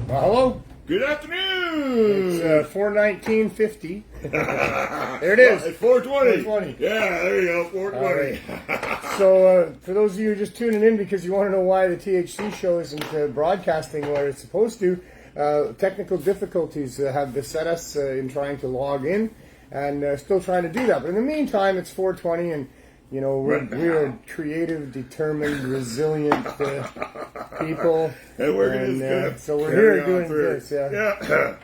Well, hello. Good afternoon. It's 4:19:50. There it is. It's 4:20. 4:20. Yeah, there you go. 4:20. So, for those of you who are just tuning in because you want to know why the THC Show isn't broadcasting where it's supposed to, technical difficulties have beset us in trying to log in, and still trying to do that. But in the meantime, it's 4:20, and you know we're creative, determined, resilient people, and we're so we're here doing this. Yeah.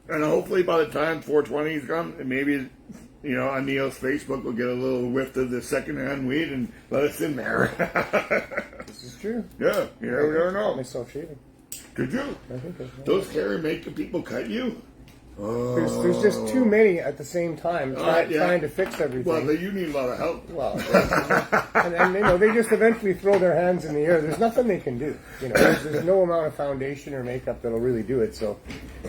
And hopefully by the time 4:20 is gone, maybe, you know, on Neil's Facebook we'll get a little whiff of the secondhand weed and let us in there. This is true. Yeah, you never know. I myself shaving. Could you? I think I should. Those hair make the people cut you? Oh. There's just too many at the same time trying to fix everything. Well, you need a lot of help. Well, and you know, they just eventually throw their hands in the air. There's nothing they can do. You know, there's no amount of foundation or makeup that'll really do it. So,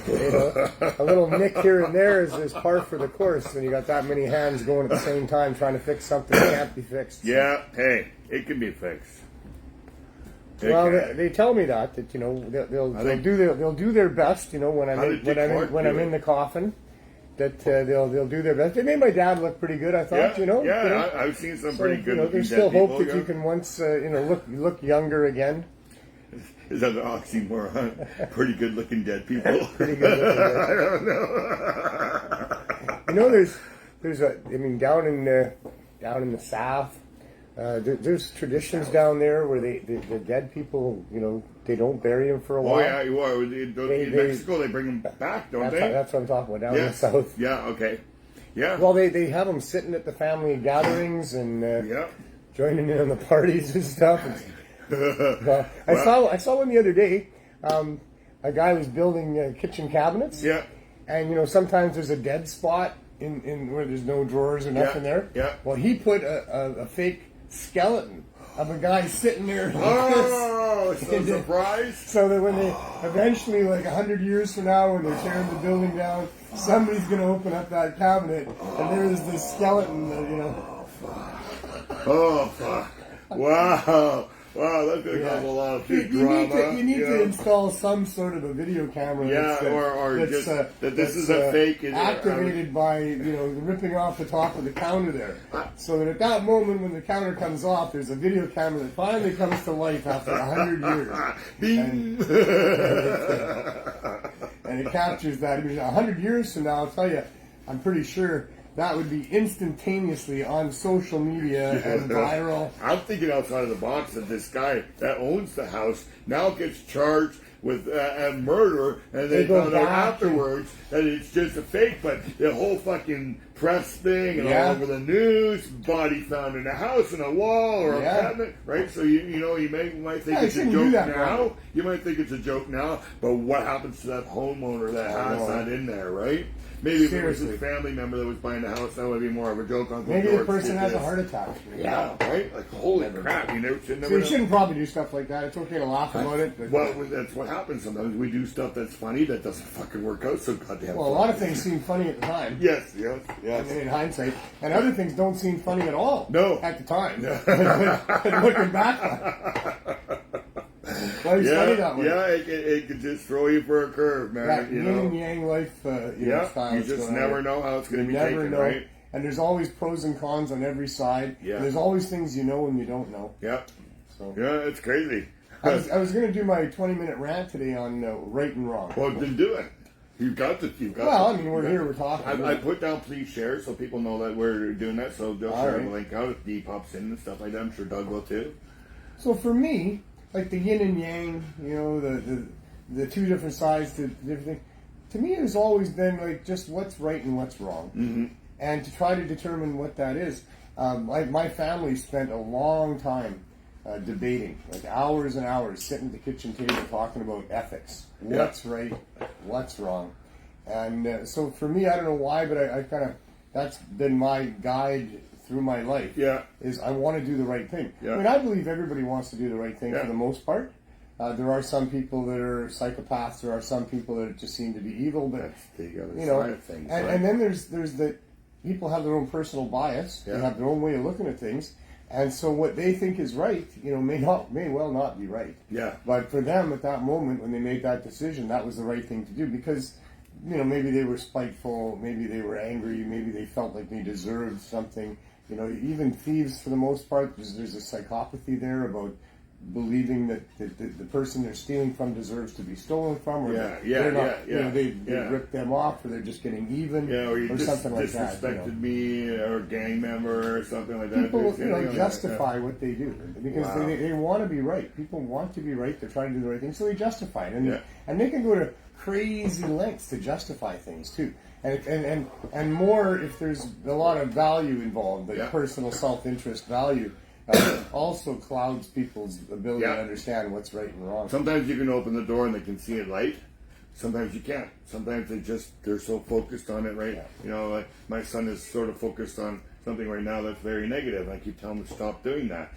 you know, a little nick here and there is par for the course when you got that many hands going at the same time trying to fix something that can't be fixed. Yeah, hey, it can be fixed. Well, they tell me that you know they'll do their best. You know, when I'm in the coffin, that they'll do their best. They made my dad look pretty good. I thought, you know. I've seen some pretty good. You know, there's still hope that you can once look younger again. Is that an oxymoron? Pretty good looking dead people. Pretty good looking dead. I don't know. You know, there's down in the South. There's traditions down there where the dead people, you know, they don't bury them for a while. Oh yeah, in Mexico they bring them back, don't they? That's what I'm talking about, down in the South. Yeah, okay. Yeah. Well, they have them sitting at the family gatherings and joining in on the parties and stuff. I saw one the other day. A guy was building kitchen cabinets. Yeah. And you know, sometimes there's a dead spot in where there's no drawers or nothing there. Yeah. Well, he put a fake skeleton of a guy sitting there. Oh, so surprise! So that when they eventually, like 100 years from now, when they're tearing the building down, somebody's going to open up that cabinet, and there's this skeleton that, you know. Oh, fuck. Wow. Wow, that's going to cause a lot of drama. You need to install some sort of a video camera. Or just that this is a fake. Activated by, you know, ripping off the top of the counter there. So that at that moment when the counter comes off, there's a video camera that finally comes to life after 100 years. Bing! And it captures that. I mean, 100 years from now, I'll tell you, I'm pretty sure that would be instantaneously on social media and viral. I'm thinking outside of the box that this guy that owns the house now gets charged with murder, and they found out afterwards that it's just a fake, but the whole fucking press thing and all over the news, body found in a house, in a wall, or a cabinet, right? So you might think it's a joke now. You might think it's a joke now, but what happens to that homeowner that has that in there, right? Maybe if it was his family member that was buying the house, that would be more of a joke. Maybe the person has a heart attack. Yeah, right? Like, holy crap. You shouldn't probably do stuff like that. It's okay to laugh about it. But well, that's what happens sometimes. We do stuff that's funny that doesn't fucking work out so goddamn Well, a lot of things seem funny at the time. Yes. In hindsight. And other things don't seem funny at all. No. At the time. Looking back. Life's funny that way. Yeah, it could just throw you for a curve, man. That yin and yang life style. You just never know how it's going to be taken, right? And there's always pros and cons on every side. Yeah. And there's always things you know and you don't know. Yeah. So. Yeah, it's crazy. I was going to do my 20-minute rant today on right and wrong. Well, then do it. You've got to. Well, I mean, we're here, we're talking. I put down please share so people know that we're doing that. So they'll share the link out if D pops in and stuff like that. I'm sure Doug will too. So for me, like the yin and yang, you know, the two different sides to everything. To me, it's always been like just what's right and what's wrong, and to try to determine what that is. My family spent a long time debating, like hours and hours, sitting at the kitchen table talking about ethics. What's right, what's wrong, and so for me, I don't know why, but I kind of that's been my guide through my life. Is I want to do the right thing. I mean, I believe everybody wants to do the right thing for the most part. There are some people that are psychopaths. There are some people that just seem to be evil. But you know, and then there's the people have their own personal bias. They have their own way of looking at things, And so what they think is right, may well not be right. Yeah. But for them at that moment when they made that decision, that was the right thing to do because, maybe they were spiteful, maybe they were angry, maybe they felt like they deserved something. Even thieves, for the most part, there's a psychopathy there about believing that the person they're stealing from deserves to be stolen from, or they ripped them off, or they're just getting even, or something like that. Disrespected me, or a gang member, or something like that. People, justify what they do because they want to be right. People want to be right. They're trying to do the right thing, so they justify it, and they can go to crazy lengths to justify things too. And more if there's a lot of value involved, like personal self-interest value. Also clouds people's ability to understand what's right and wrong. Sometimes you can open the door and they can see it light. Sometimes you can't. Sometimes they're so focused on it, right? Yeah. Like my son is sort of focused on something right now that's very negative. I keep telling him to stop doing that,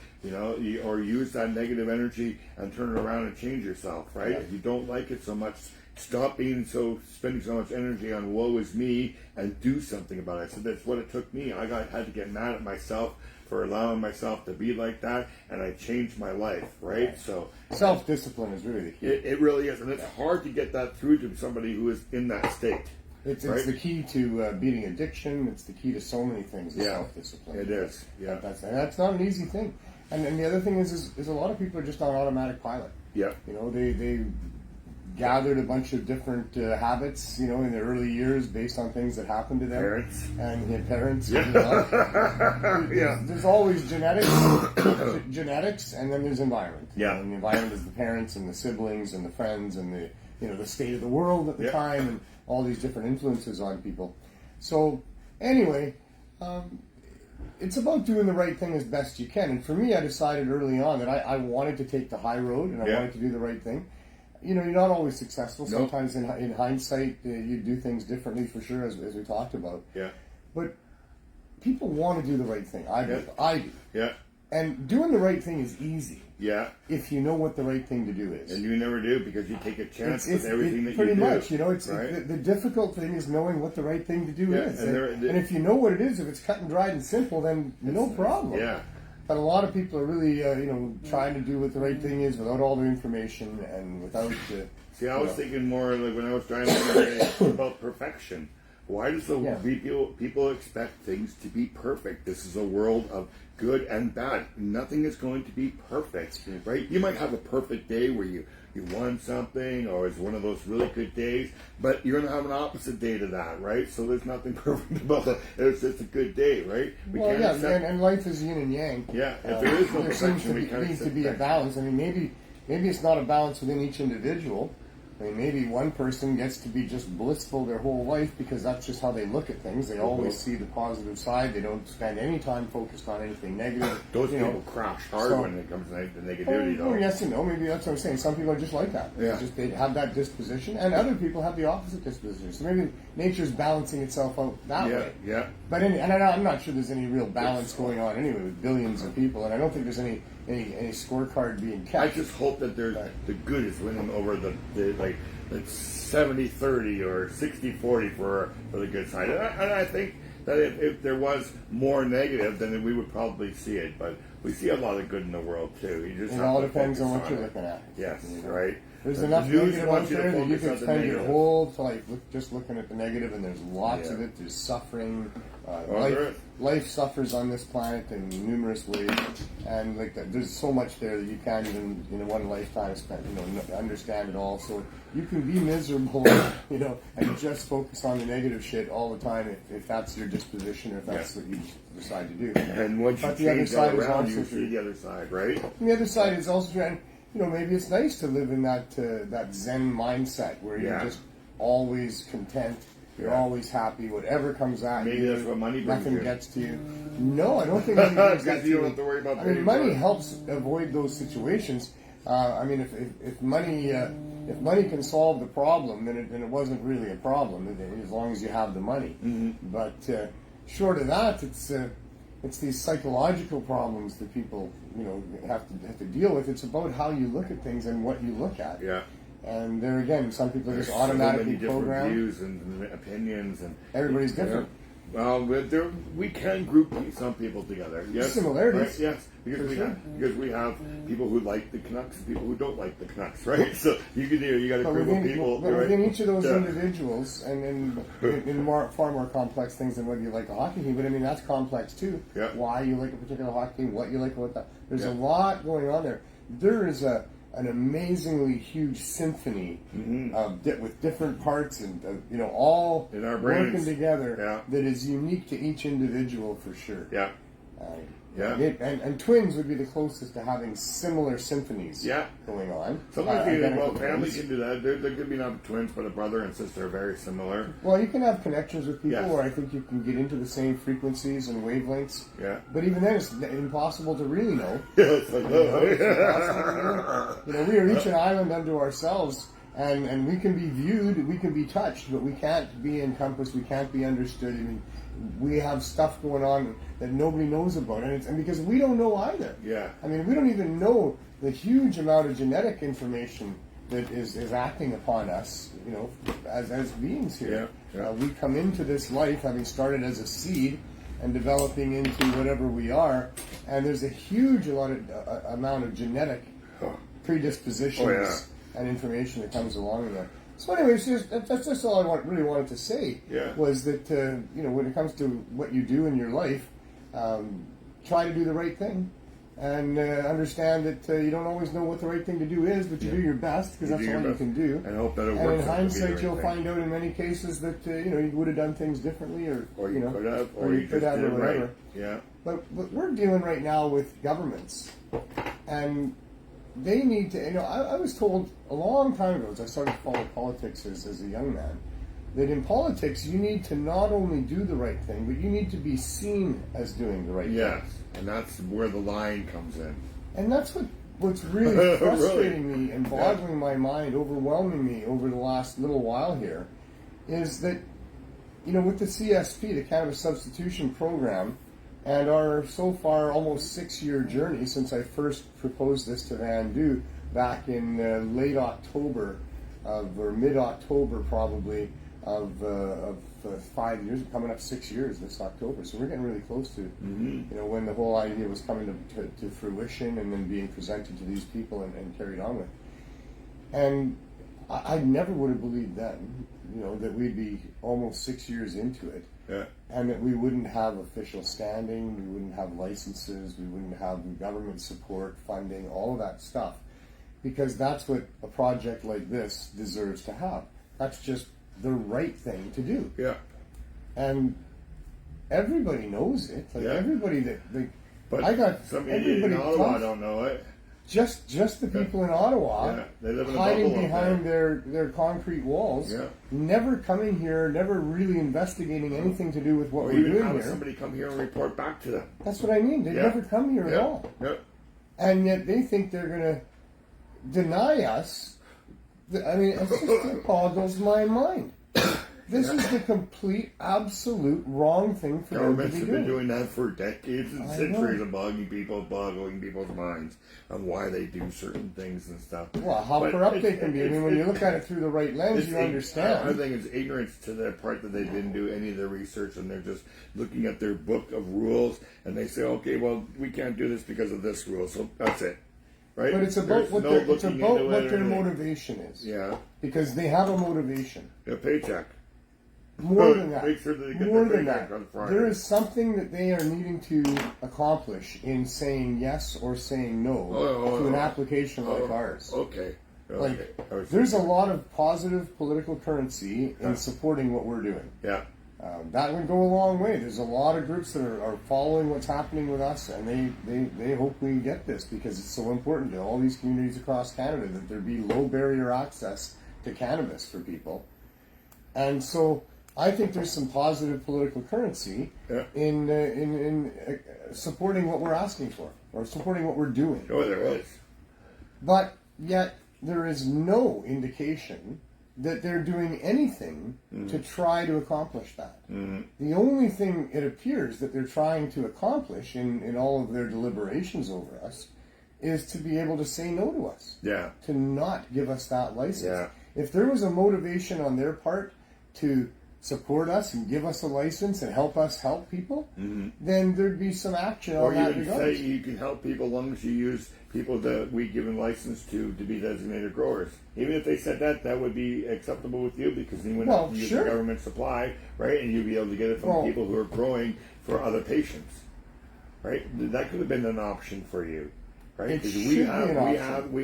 or use that negative energy and turn it around and change yourself, right? Yeah. If you don't like it so much, stop spending so much energy on woe is me and do something about it. So that's what it took me. I had to get mad at myself for allowing myself to be like that, and I changed my life, right? So self-discipline is really the key. It really is, and it's hard to get that through to somebody who is in that state. It's the key to beating addiction. It's the key to so many things. Self-discipline. It is. Yeah, that's not an easy thing. And the other thing is a lot of people are just on automatic pilot. Yeah. They gathered a bunch of different habits, in their early years based on things that happened to them. Parents. Yeah. There's always genetics, and then there's environment. Yeah. And the environment is the parents and the siblings and the friends and the state of the world at the time and all these different influences on people. So anyway, it's about doing the right thing as best you can. And for me, I decided early on that I wanted to take the high road and I wanted to do the right thing. You're not always successful. Sometimes in hindsight, you do things differently for sure, as we talked about. Yeah. But people want to do the right thing. I do. Yeah. And doing the right thing is easy. Yeah. If you know what the right thing to do is. And you never do because you take a chance with everything that you do. Pretty much, it's right? the difficult thing is knowing what the right thing to do is. And if you know what it is, if it's cut and dried and simple, then no problem. Yeah. But a lot of people are really, trying to do what the right thing is without all the information and without. See, I was thinking more like when I was trying to learn about perfection. Why does people expect things to be perfect? This is a world of good and bad. Nothing is going to be perfect, right? You might have a perfect day where you won something, or it's one of those really good days, but you're going to have an opposite day to that, right? So there's nothing perfect about that. It's just a good day, right? And life is yin and yang. Yeah, if there is no perfection, there needs to be a balance. I mean, maybe it's not a balance within each individual. I mean, maybe one person gets to be just blissful their whole life because that's just how they look at things. They always see the positive side. They don't spend any time focused on anything negative. Those people crash hard when it comes to the negativity, though. Yes and no. Maybe that's what I'm saying. Some people are just like that. Yeah. They have that disposition, and other people have the opposite disposition. So maybe nature's balancing itself out that way. Yeah. But I'm not sure there's any real balance going on anyway with billions of people, and I don't think there's any scorecard being kept. I just hope that the good is winning over the 70-30 or 60-40 for the good side. And I think that if there was more negative, then we would probably see it. But we see a lot of good in the world too. It all depends on what you're looking at. Yes, right. There's enough negative out there that you can spend your whole life just looking at the negative, and there's lots of it. There's suffering. Life suffers on this planet in numerous ways, and there's so much there that you can't even in one lifetime spend understand it all. So you can be miserable, and just focus on the negative shit all the time if that's your disposition or if that's what you decide to do. And once you change that around, you see the other side, right? And the other side is also true. And, maybe it's nice to live in that Zen mindset where you're just always content. You're always happy. Whatever comes at you, maybe that's what money brings nothing gets to you. No, I don't think money brings that to you. Don't have to worry about money helps avoid those situations. If money can solve the problem, then it wasn't really a problem as long as you have the money. Mm-hmm. But short of that, it's these psychological problems that people have to deal with. It's about how you look at things and what you look at. Yeah. And there again, some people are just automatically so many programmed. Views and opinions, and everybody's different. Well, we can group some people together. Yes, similarities. Right? Yes, because we have people who like the Canucks and people who don't like the Canucks, right? So you got a group of people. But right? within each of those individuals, and in far more complex things than whether you like a hockey team. But I mean, that's complex too. Yeah. Why you like a particular hockey team, what you like about that. There's a lot going on there. There is an amazingly huge symphony with different parts and all in our working brains together that is unique to each individual for sure. Yeah. And twins would be the closest to having similar symphonies going on. Sometimes family can do that. There could be not twins, but a brother and sister are very similar. Well, you can have connections with people where I think you can get into the same frequencies and wavelengths. Yeah. But even then, it's impossible to really know. Yes, I know. We are each an island unto ourselves, and we can be viewed, we can be touched, but we can't be encompassed, we can't be understood. I mean, we have stuff going on that nobody knows about, and because we don't know either. Yeah. I mean, we don't even know the huge amount of genetic information that is acting upon us, as beings here. Yeah. We come into this life having started as a seed and developing into whatever we are, and there's a huge amount of genetic predispositions and information that comes along with that. So anyways, that's just all I really wanted to say. Was that when it comes to what you do in your life, try to do the right thing, and understand that you don't always know what the right thing to do is, but you do your best because that's all you can do. And hope that it works. And in hindsight, you'll find out in many cases that you would have done things differently, or you could have, or whatever. Right. Yeah. But we're dealing right now with governments, and they need to, I was told a long time ago, as I started to follow politics as a young man, that in politics you need to not only do the right thing, but you need to be seen as doing the right thing. Yes, and that's where the line comes in. And that's what's really frustrating me and boggling my mind, overwhelming me over the last little while here, is that, with the CSP, the Cannabis Substitution Program, and our so far almost 6-year journey since I first proposed this to Van Du back in late October or mid-October probably of 5 years, coming up 6 years this October. So we're getting really close to when the whole idea was coming to fruition and then being presented to these people and carried on with. And I never would have believed then, that we'd be almost 6 years into it. Yeah. And that we wouldn't have official standing, we wouldn't have licenses, we wouldn't have government support, funding, all of that stuff. Because that's what a project like this deserves to have. That's just the right thing to do. Yeah. And everybody knows it. Everybody but I got somebody in Ottawa don't know it. Just the people in Ottawa they live in a hiding bubble behind their concrete walls, never coming here, never really investigating anything to do with what we're doing here. Or even have somebody come here and report back to them. That's what I mean. They never come here at all. And yet they think they're going to deny us. I mean, it boggles my mind. This is the complete, absolute wrong thing for them to be doing. Governments have been doing that for decades and centuries of boggling people's minds on why they do certain things and stuff. Well, how corrupt they can be. I mean, when you look at it through the right lens, you understand. I think it's ignorance to the part that they didn't do any of their research and they're just looking at their book of rules and they say, okay, well, we can't do this because of this rule, so that's it. Right? But it's about what their motivation is. Yeah. Because they have a motivation. A paycheck. More than that. Make sure that they get More their than paycheck that. on Friday. There is something that they are needing to accomplish in saying yes or saying no to an application like ours. Okay. There's a lot of positive political currency in supporting what we're doing. Yeah. That would go a long way. There's a lot of groups that are following what's happening with us, and they hope we get this because it's so important to all these communities across Canada that there be low barrier access to cannabis for people. And so I think there's some positive political currency in supporting what we're asking for or supporting what we're doing. Oh, there is. But yet there is no indication that they're doing anything to try to accomplish that. The only thing it appears that they're trying to accomplish in all of their deliberations over us is to be able to say no to us. Yeah. To not give us that license. Yeah. If there was a motivation on their part to support us and give us a license and help us help people, then there'd be some action or on that even regard. say you can help people as long as you use people that we give a license to be designated growers. Even if they said that would be acceptable with you because you wouldn't have to use the government supply, right? And you'd be able to get it from people who are growing for other patients, right? That could have been an option for you, right? Because we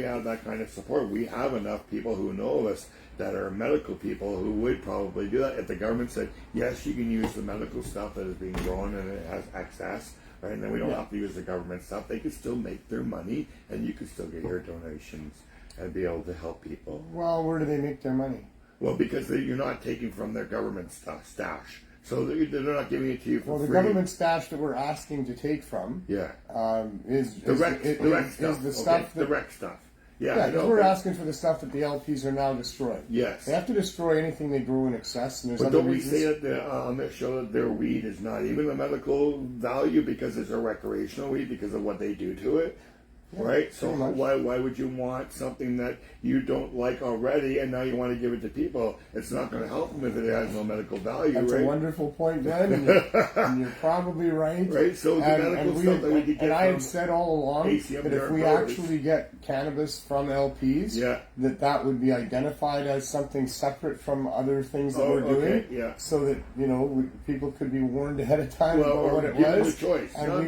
have that kind of support. We have enough people who know us that are medical people who would probably do that. If the government said, yes, you can use the medical stuff that is being grown and it has access, right, and then we don't have to use the government stuff, they could still make their money and you could still get your donations and be able to help people. Well, where do they make their money? Well, because you're not taking from their government stash. So they're not giving it to you for free. The government stash that we're asking to take from is the rec stuff. Yeah, because we're asking for the stuff that the LPs are now destroying. Yes. They have to destroy anything they grow in excess. And there's but other don't we reasons. say on this show that their weed is not even a medical value because it's a recreational weed because of what they do to it? Yeah, right? So why would you want something that you don't like already and now you want to give it to people? It's not going to help them if it has no medical value, That's a wonderful point, Ben, and you're probably right. Right, so the medical stuff that we could get and I had said all along that if we actually get cannabis from LPs, that would be identified as something separate from other things that we're doing, so that, people could be warned ahead of time about what it was. Give them the choice. I'll give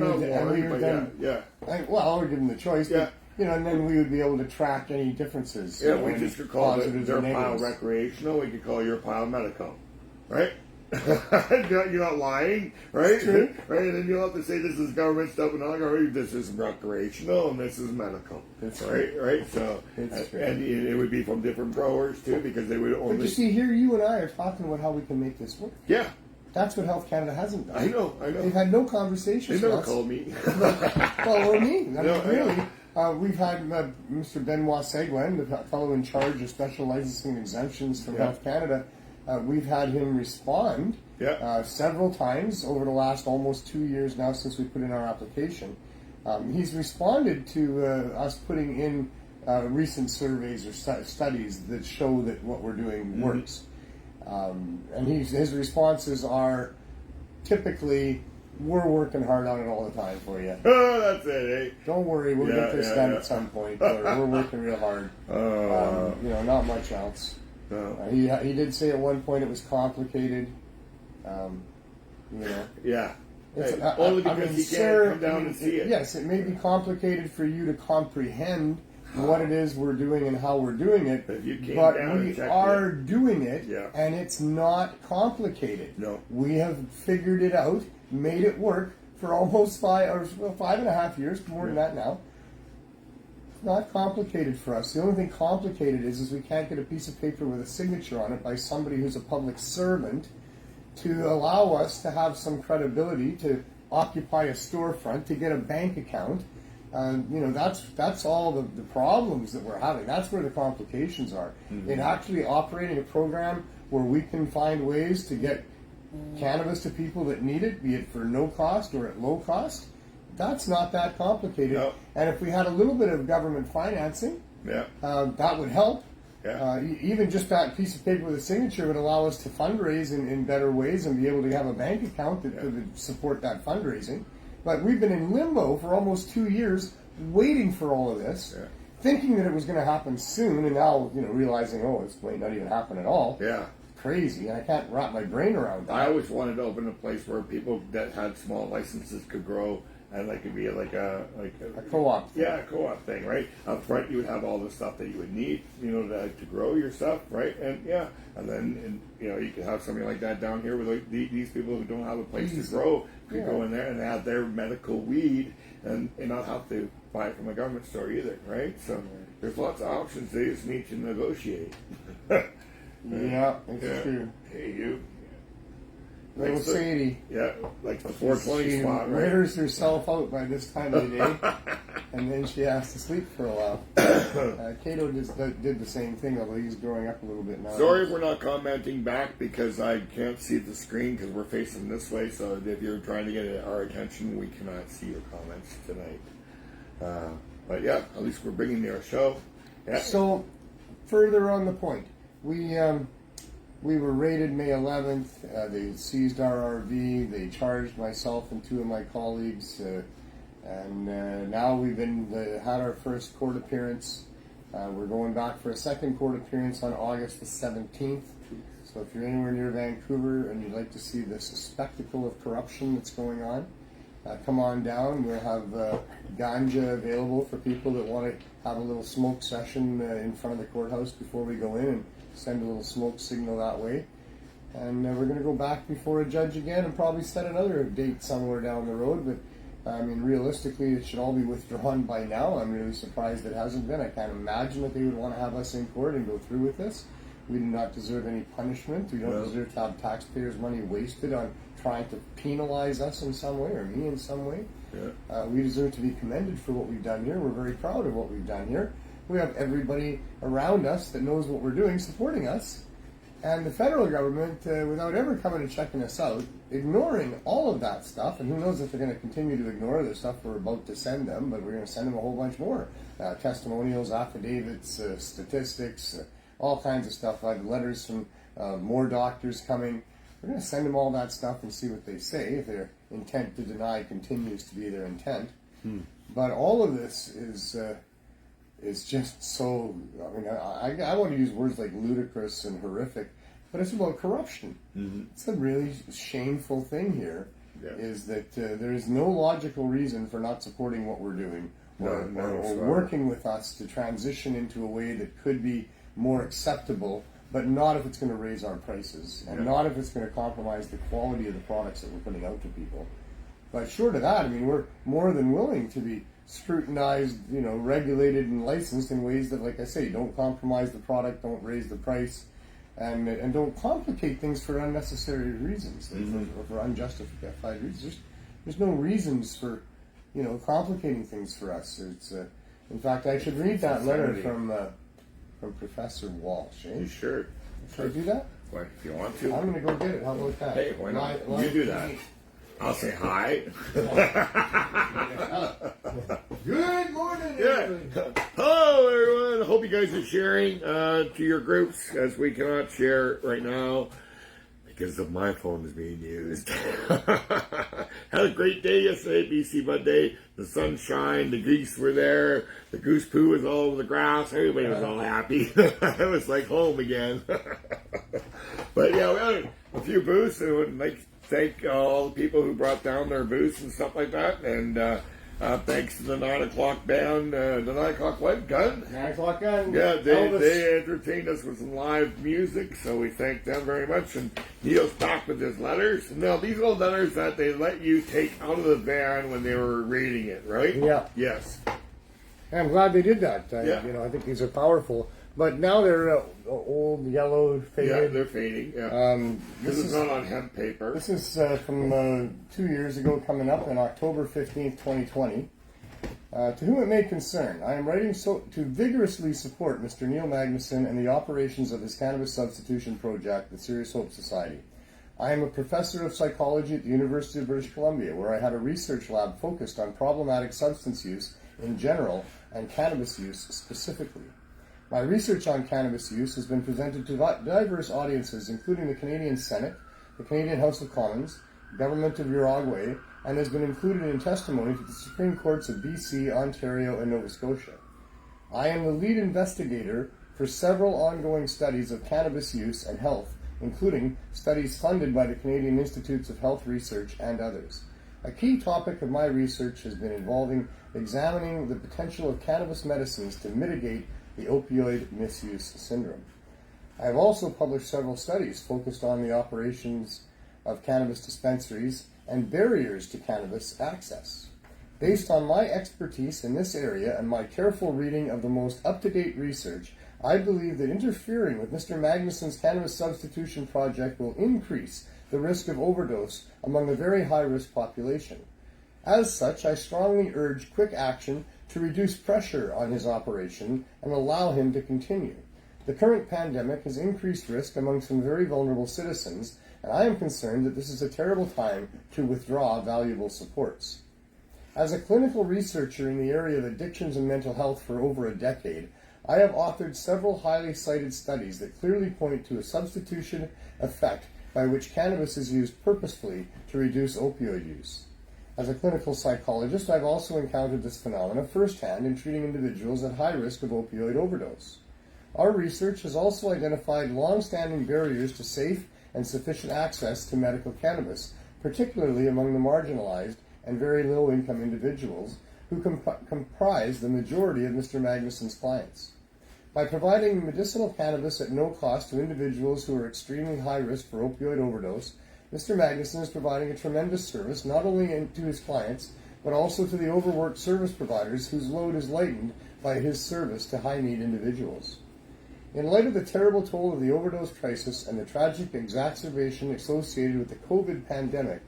them the choice. But, and then we would be able to track any differences. Yeah, we just could call their pile recreational. We could call your pile medical, right? You're not lying, right? True. Right, and then you'll have to say this is government stuff and not government. This is recreational and this is medical. That's right. So, and it would be from different growers too, because they would only. But you see, here you and I are talking about how we can make this work. Yeah. That's what Health Canada hasn't done. I know. They've had no conversations. They never called me. Or me. We've had Mr. Benoit Seguin, the fellow in charge of special licensing and exemptions from Health Canada. We've had him respond several times over the last almost 2 years now since we put in our application. He's responded to us putting in recent surveys or studies that show that what we're doing works. And his responses are typically, we're working hard on it all the time for you. Oh, that's it, eh? Don't worry, we'll get this done at some point. Or we're working real hard. Not much else. No. He did say at one point it was complicated. Yeah. Only because he can't come down and see it. Yes, it may be complicated for you to comprehend what it is we're doing and how we're doing it, but we are doing it, and it's not complicated. No. We have figured it out, made it work for almost 5.5 years, more than that now. It's not complicated for us. The only thing complicated is we can't get a piece of paper with a signature on it by somebody who's a public servant to allow us to have some credibility, to occupy a storefront, to get a bank account. That's all the problems that we're having. That's where the complications are. In actually operating a program where we can find ways to get cannabis to people that need it, be it for no cost or at low cost, that's not that complicated. No. And if we had a little bit of government financing, that would help. Even just that piece of paper with a signature would allow us to fundraise in better ways and be able to have a bank account that would support that fundraising. But we've been in limbo for almost 2 years, waiting for all of this, thinking that it was going to happen soon, and now realizing, it might not even happen at all. Yeah, crazy, and I can't wrap my brain around that. I always wanted to open a place where people that had small licenses could grow, and it could be like a co-op. Yeah, a co-op thing, right? Up front, you would have all the stuff that you would need, to grow your stuff, right? And and then you could have something like that down here with these people who don't have a place to grow could go in there and have their medical weed and not have to buy it from a government store either, right? So there's lots of options. They just need to negotiate. It's true. Hey, you. Little Sadie. Yeah, like the 420 spot, right? Wears herself out by this time of the day, and then she has to sleep for a while. Cato did the same thing, although he's growing up a little bit now. Sorry if we're not commenting back because I can't see the screen because we're facing this way, so if you're trying to get our attention, we cannot see your comments tonight. But yeah, at least we're bringing you a show. Yeah. So, further on the point, we we were raided May 11th. They seized our RV. They charged myself and two of my colleagues. And now we've had our first court appearance. We're going back for a second court appearance on August the 17th. So if you're anywhere near Vancouver and you'd like to see this spectacle of corruption that's going on, come on down. We'll have ganja available for people that want to have a little smoke session in front of the courthouse before we go in and send a little smoke signal that way. And we're going to go back before a judge again and probably set another date somewhere down the road. But I mean, realistically, it should all be withdrawn by now. I'm really surprised it hasn't been. I can't imagine that they would want to have us in court and go through with this. We do not deserve any punishment. We don't deserve to have taxpayers' money wasted on trying to penalize us in some way, or me in some way. Yeah. We deserve to be commended for what we've done here. We're very proud of what we've done here. We have everybody around us that knows what we're doing supporting us. And the federal government, without ever coming and checking us out, ignoring all of that stuff, and who knows if they're going to continue to ignore the stuff we're about to send them, but we're going to send them a whole bunch more. Testimonials, affidavits, statistics, all kinds of stuff. I have letters from more doctors coming. We're going to send them all that stuff and see what they say, if their intent to deny continues to be their intent. But all of this is just so, I mean, I want to use words like ludicrous and horrific, but it's about corruption. It's a really shameful thing here, is that there is no logical reason for not supporting what we're doing, or working with us to transition into a way that could be more acceptable, but not if it's going to raise our prices, and not if it's going to compromise the quality of the products that we're putting out to people. But short of that, I mean, we're more than willing to be scrutinized, regulated and licensed in ways that, like I say, don't compromise the product, don't raise the price, and don't complicate things for unnecessary reasons, or for unjustified reasons. There's no reasons for, complicating things for us. It's in fact, I should read that letter from Professor Walsh. You sure? Should I do that? Well, if you want to. I'm going to go get it. How about that? Hey, why not? You do that. I'll say hi. Good morning, everyone. Hello, everyone. Hope you guys are sharing to your groups, as we cannot share right now because of my phone is being used. Had a great day yesterday, BC Bud Day. The sunshine, the geese were there, the goose poo was all over the grass. Everybody was all happy. It was like home again. But yeah, we had a few booths, and would like thank all the people who brought down their booths and stuff like that. And thanks to the 9 o'clock band, the 9 o'clock what? Gun? 9 o'clock gun. Yeah, they entertained us with some live music, so we thank them very much. And Neil's back with his letters. Now, these are letters that they let you take out of the van when they were reading it, right? Yeah. Yes. I'm glad they did that. I think these are powerful. But now they're old, yellow, faded. Yeah, they're fading. Yeah. This is not on hemp paper. This is from 2 years ago, coming up on October 15th, 2020. To whom it may concern, I am writing to vigorously support Mr. Neil Magnuson and the operations of his Cannabis Substitution Project, the Serious Hope Society. I am a professor of psychology at the University of British Columbia, where I had a research lab focused on problematic substance use in general and cannabis use specifically. My research on cannabis use has been presented to diverse audiences, including the Canadian Senate, the Canadian House of Commons, Government of Uruguay, and has been included in testimony to the Supreme Courts of BC, Ontario, and Nova Scotia. I am the lead investigator for several ongoing studies of cannabis use and health, including studies funded by the Canadian Institutes of Health Research and others. A key topic of my research has been involving examining the potential of cannabis medicines to mitigate the opioid misuse syndrome. I have also published several studies focused on the operations of cannabis dispensaries and barriers to cannabis access. Based on my expertise in this area and my careful reading of the most up-to-date research, I believe that interfering with Mr. Magnuson's Cannabis Substitution Project will increase the risk of overdose among the very high-risk population. As such, I strongly urge quick action to reduce pressure on his operation and allow him to continue. The current pandemic has increased risk among some very vulnerable citizens, and I am concerned that this is a terrible time to withdraw valuable supports. As a clinical researcher in the area of addictions and mental health for over a decade, I have authored several highly cited studies that clearly point to a substitution effect by which cannabis is used purposefully to reduce opioid use. As a clinical psychologist, I've also encountered this phenomena firsthand in treating individuals at high risk of opioid overdose. Our research has also identified long-standing barriers to safe and sufficient access to medical cannabis, particularly among the marginalized and very low-income individuals who comprise the majority of Mr. Magnuson's clients. By providing medicinal cannabis at no cost to individuals who are extremely high risk for opioid overdose, Mr. Magnuson is providing a tremendous service not only to his clients, but also to the overworked service providers whose load is lightened by his service to high-need individuals. In light of the terrible toll of the overdose crisis and the tragic exacerbation associated with the COVID pandemic,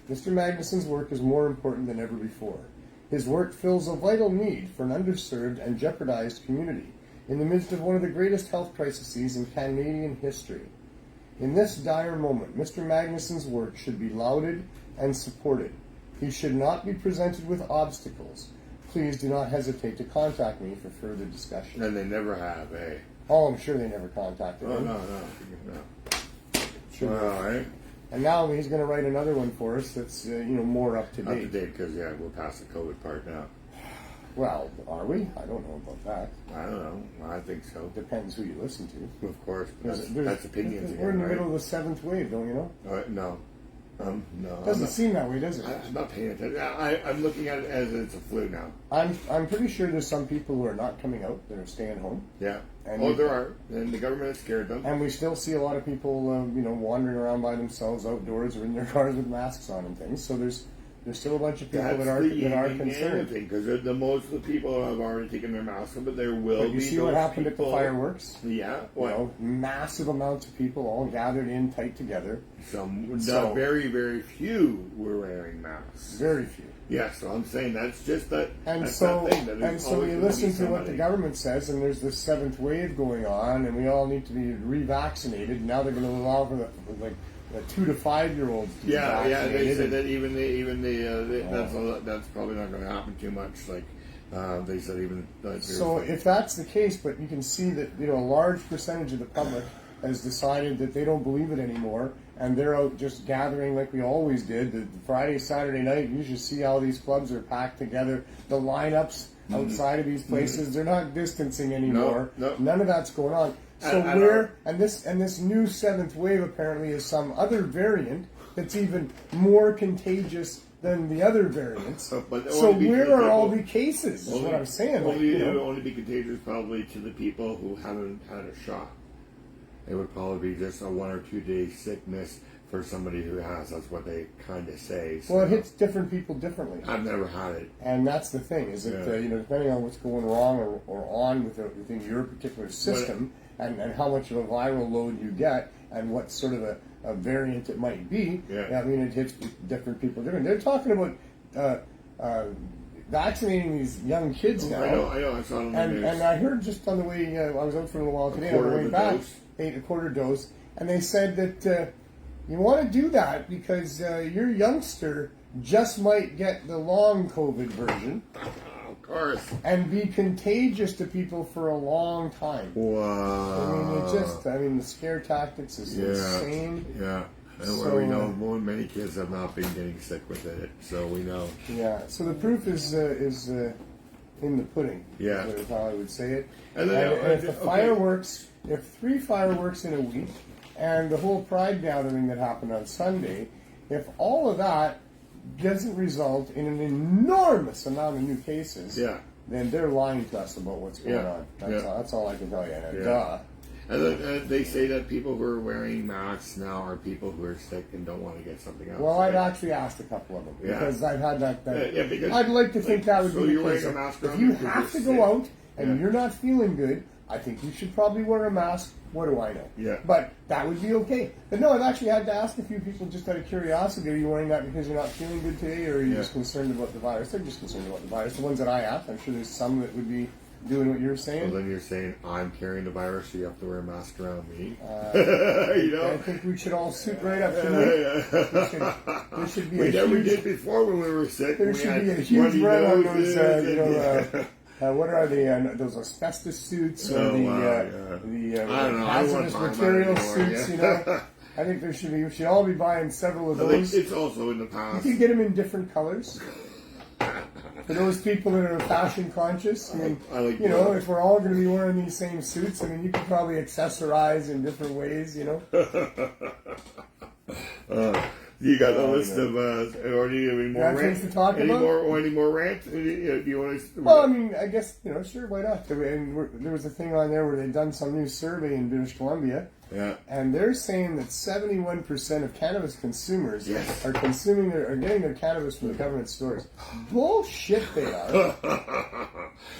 Mr. Magnuson's work is more important than ever before. His work fills a vital need for an underserved and jeopardized community in the midst of one of the greatest health crises in Canadian history. In this dire moment, Mr. Magnuson's work should be lauded and supported. He should not be presented with obstacles. Please do not hesitate to contact me for further discussion. And they never have, eh? Oh, I'm sure they never contacted him. No. Sure. All right. And now he's going to write another one for us that's more up to date. Up to date, because we're past the COVID part now. Well, are we? I don't know about that. I don't know. I think so. Depends who you listen to. Of course. There's That's opinions We're in the again, middle of the seventh wave, don't you know? No. No. Doesn't seem that way, does it? I'm not paying attention. I'm looking at it as it's a flu now. I'm pretty sure there's some people who are not coming out, that are staying home. Yeah. And there are. And the government has scared them. And we still see a lot of people, wandering around by themselves outdoors or in their cars with masks on and things. So there's still a bunch of people that are concerned. Because the most of the people have already taken their masks off, but there will be. But you see what happened at the fireworks? Yeah. Massive amounts of people all gathered in tight together. Very, very few were wearing masks. Very few. Yeah, so I'm saying that's just that. And so you listen to what the government says, and there's this seventh wave going on, and we all need to be revaccinated. Now they're going to allow for the 2 to 5 year olds to be vaccinated. They said that that's probably not going to happen too much. They said even. So if that's the case, but you can see that a large percentage of the public has decided that they don't believe it anymore, and they're out just gathering like we always did. The Friday, Saturday night, you should see how these clubs are packed together. The lineups outside of these places, they're not distancing anymore. No. None of that's going on. So this new seventh wave apparently is some other variant that's even more contagious than the other variants. So where are all the cases? Is what I'm saying. It would only be contagious probably to the people who haven't had a shot. It would probably be just a 1 or 2 day sickness for somebody who has. That's what they kind of say. So. Well, it hits different people differently. I've never had it, and that's the thing. Is that depending on what's going wrong or on within your particular system, and how much of a viral load you get, and what sort of a variant it might be. Yeah. I mean, it hits different people different. They're talking about vaccinating these young kids now. I know. I saw it on the news. And I heard just on the way, I was out for a little while today, on the way back, ate a quarter dose, and they said that you want to do that because your youngster just might get the long COVID version. Of course. And be contagious to people for a long time. Wow. The scare tactics is insane. Yeah. And we know many kids have not been getting sick with it, so we know. Yeah. So the proof is in the pudding. Yeah. Is how I would say it. And if the fireworks, if 3 fireworks in a week, and the whole Pride gathering that happened on Sunday, if all of that doesn't result in an enormous amount of new cases, then they're lying to us about what's going on. That's all I can tell you. Duh. And they say that people who are wearing masks now are people who are sick and don't want to get something else. Well, I've actually asked a couple of them because I've had that. Because I'd like to think that would be the case. If you have to go out and you're not feeling good, I think you should probably wear a mask. What do I know? Yeah. But that would be okay. But no, I've actually had to ask a few people just out of curiosity, are you wearing that because you're not feeling good today, or are you just concerned about the virus? They're just concerned about the virus. The ones that I asked, I'm sure there's some that would be doing what you're saying. Well, then you're saying I'm carrying the virus, so you have to wear a mask around me. I think we should all suit right up, shouldn't we? There should be we did before when we were sick. There should be a huge run on those, What are they? Those asbestos suits or the I don't know. hazardous material suits? Yeah. I think we should all be buying several of those. It's also in the past. You can get them in different colors. For those people that are fashion conscious, I mean, if we're all going to be wearing these same suits, I mean, you could probably accessorize in different ways, You got a list of, or do you have any more rants? To talk any about? Any more rants? Do you want to? Well, I mean, I guess, sure, why not? And there was a thing on there where they'd done some new survey in British Columbia. Yeah. And they're saying that 71% of cannabis consumers are getting their cannabis from the government stores. Bullshit they are.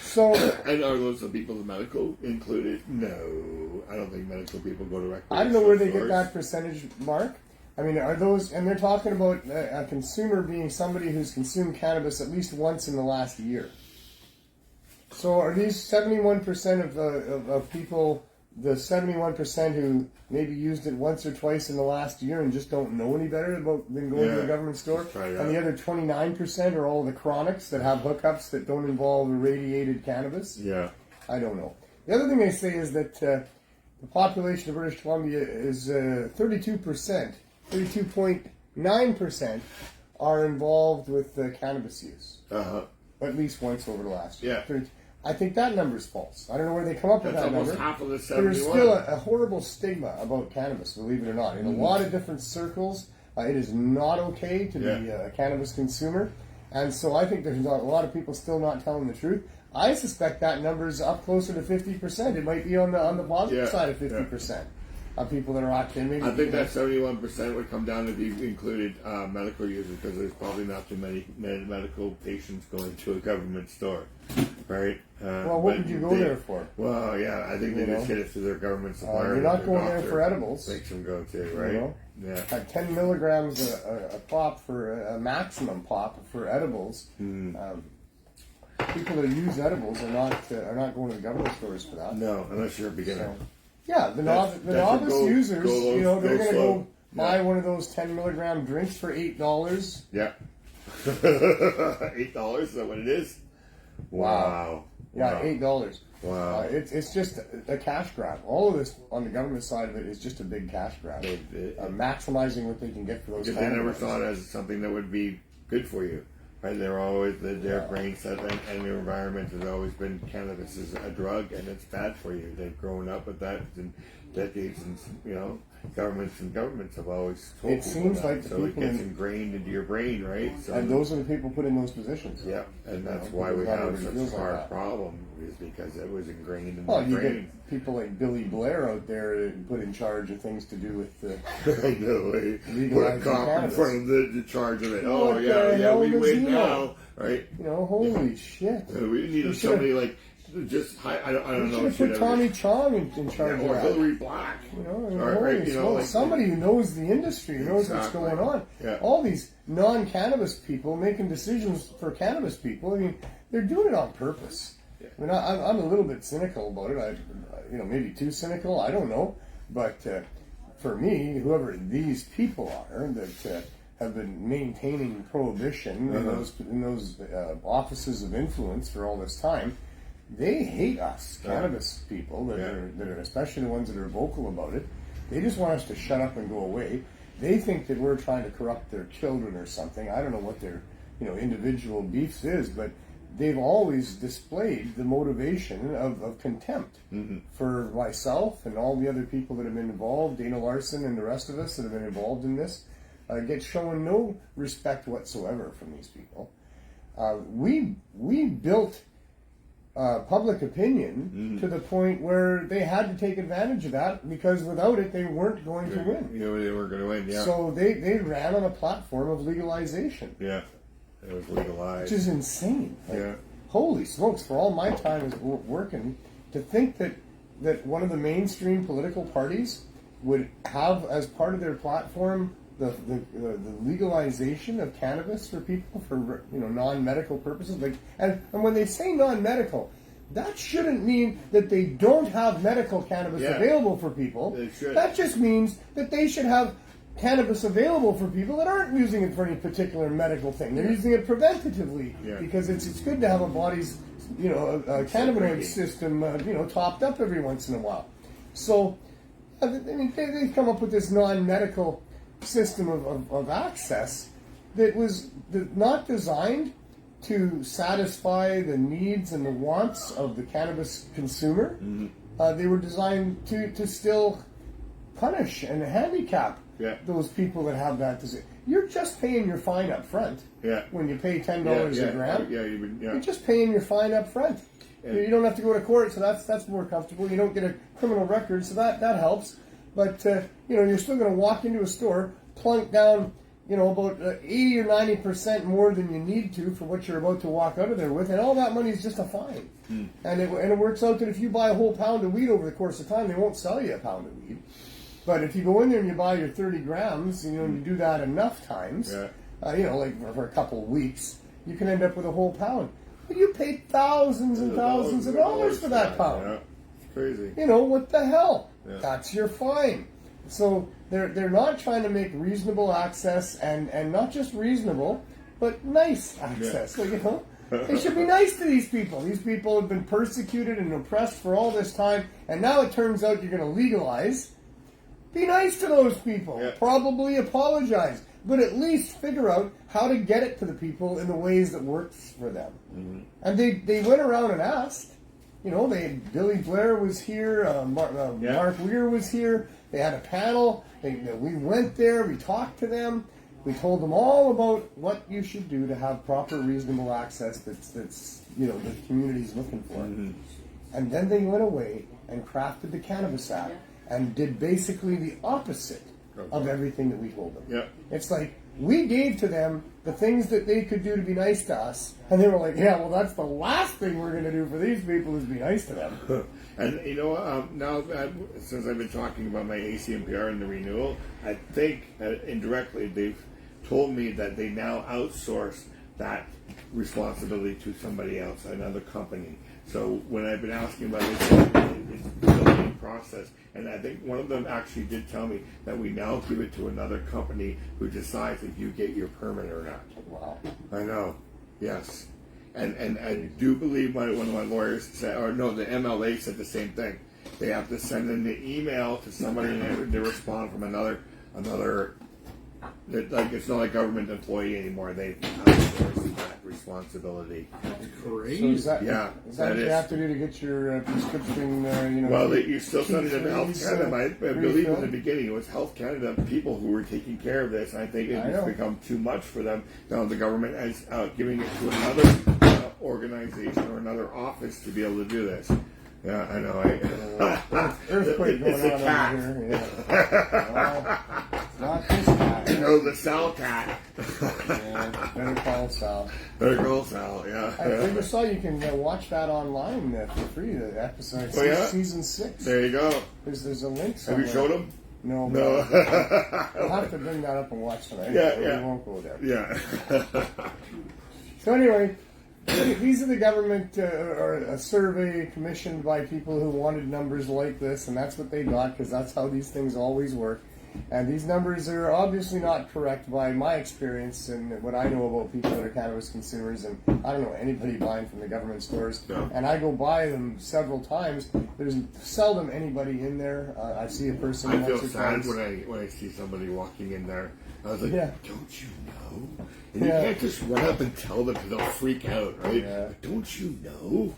So, and are those the people with medical included? No, I don't think medical people go directly. I don't know where they get that percentage mark. I mean, are those, and they're talking about a consumer being somebody who's consumed cannabis at least once in the last year. So are these 71% of people, the 71% who maybe used it once or twice in the last year and just don't know any better than going to a government store? And the other 29% are all the chronics that have hookups that don't involve irradiated cannabis? Yeah. I don't know. The other thing they say is that the population of British Columbia is 32%. 32.9% are involved with cannabis use. At least once over the last year. Yeah. I think that number's false. I don't know where they come up with that number. That's almost half of the 71. There's still a horrible stigma about cannabis, believe it or not. In a lot of different circles, it is not okay to be a cannabis consumer. And so I think there's a lot of people still not telling the truth. I suspect that number's up closer to 50%. It might be on the positive side of 50%. Of people that are active. I think that 71% would come down if you included medical users, because there's probably not too many medical patients going to a government store, right? Well, what would you go there for? Well, yeah, I think they just get it through their government supplier. You're not going there for edibles. Makes them go to, right? Yeah. At 10 milligrams a pop for a maximum pop for edibles. People that use edibles are not going to the government stores for that. No, unless you're a beginner. So, yeah, the novice users, they're going to go buy one of those 10 milligram drinks for $8. Yeah. $8? Is that what it is? Wow. Yeah, $8. Wow. It's just a cash grab. All of this on the government side of it is just a big cash grab. Maximizing what they can get for those. Because they never saw it as something that would be good for you. Right, they're always their brain set and their environment has always been cannabis is a drug and it's bad for you. They've grown up with that in decades, and governments have always told it seems that. Like the so it gets ingrained into your brain, right? So, and those are the people put in those positions. Yeah, and that's why we have such a hard problem, is because it was ingrained in the brain. You get people like Billy Blair out there put in charge of things to do with I know, put a cop in front of the charge of it. What we win now, right? Holy shit. We needed somebody like just I don't know. Should have put Tommy Chong in charge of or that. Hillary Black. Somebody who knows the industry, knows what's going on. Yeah. All these non-cannabis people making decisions for cannabis people. I mean, they're doing it on purpose. Yeah. I mean, I'm a little bit cynical about it. Maybe too cynical. I don't know, but for me, whoever these people are that have been maintaining prohibition in those offices of influence for all this time. They hate us, cannabis people, that are, especially the ones that are vocal about it. They just want us to shut up and go away. They think that we're trying to corrupt their children or something. I don't know what their individual beefs is, but they've always displayed the motivation of contempt for myself and all the other people that have been involved, Dana Larson and the rest of us that have been involved in this, get shown no respect whatsoever from these people. We built public opinion to the point where they had to take advantage of that, because without it they weren't going to win. They weren't going to win, yeah. So they ran on a platform of legalization. Yeah, it was legalized. Which is insane. Holy smokes, for all my time as working, to think that one of the mainstream political parties would have as part of their platform the legalization of cannabis for people for non-medical purposes, and when they say non-medical, that shouldn't mean that they don't have medical cannabis available for people. That just means that they should have cannabis available for people that aren't using it for any particular medical thing. They're using it preventatively because it's good to have a body's cannabinoid system, topped up every once in a while. So, they've come up with this non-medical system of access that was not designed to satisfy the needs and the wants of the cannabis consumer. They were designed to still punish and handicap those people that have that disease. You're just paying your fine up front. When you pay $10 a gram. You're just paying your fine up front. You don't have to go to court, so that's more comfortable. You don't get a criminal record, so that helps. But you're still going to walk into a store, plunk down about 80 or 90% more than you need to for what you're about to walk out of there with, and all that money is just a fine. And it works out that if you buy a whole pound of weed over the course of time, they won't sell you a pound of weed. But if you go in there and you buy your 30 grams, and you do that enough times, like for a couple of weeks, you can end up with a whole pound. But you paid thousands and thousands of dollars for that pound. Yeah. It's crazy. What the hell? That's your fine. So they're not trying to make reasonable access, and not just reasonable, but nice access. They should be nice to these people. These people have been persecuted and oppressed for all this time, and now it turns out you're going to legalize. Be nice to those people. Probably apologize, but at least figure out how to get it to the people in the ways that works for them. And they went around and asked. Billy Blair was here, Mark Weir was here. They had a panel. We went there. We talked to them. We told them all about what you should do to have proper, reasonable access that's the community's looking for. And then they went away and crafted the Cannabis Act and did basically the opposite of everything that we told them. It's like we gave to them the things that they could do to be nice to us, and they were like, that's the last thing we're going to do for these people is be nice to them. And now since I've been talking about my ACMPR and the renewal, I think indirectly they've told me that they now outsource that responsibility to somebody else, another company. So when I've been asking about it, it's a building process. And I think one of them actually did tell me that we now give it to another company who decides if you get your permit or not. Wow. I know. Yes. And I do believe one of my lawyers said, the MLA said the same thing. They have to send in the email to somebody and they respond from another. Like it's not a government employee anymore. They outsource that responsibility. That's crazy. So is that what you have to do to get your prescription? Well, you still send it to Health Canada. I believe in the beginning it was Health Canada people who were taking care of this. And I think it's become too much for them. Now the government is giving it to another organization or another office to be able to do this. Yeah, I know. Earthquake going on cat. over here. It's not this cat. The Sal cat. Better call Sal. Better call Sal. Yeah. I just saw you can watch that online for free. The episode, season 6. There you go. There's a link somewhere. Have you showed him? No. I'll have to bring that up and watch tonight. We won't go there. Yeah. So anyway. These are the government or a survey commissioned by people who wanted numbers like this, and that's what they got because that's how these things always work. And these numbers are obviously not correct by my experience and what I know about people that are cannabis consumers, and I don't know anybody buying from the government stores. No. And I go by them several times. There's seldom anybody in there. I see a person. I feel sad when I see somebody walking in there. I was like, don't you know? And you can't just run up and tell them because they'll freak out, right? Don't you know?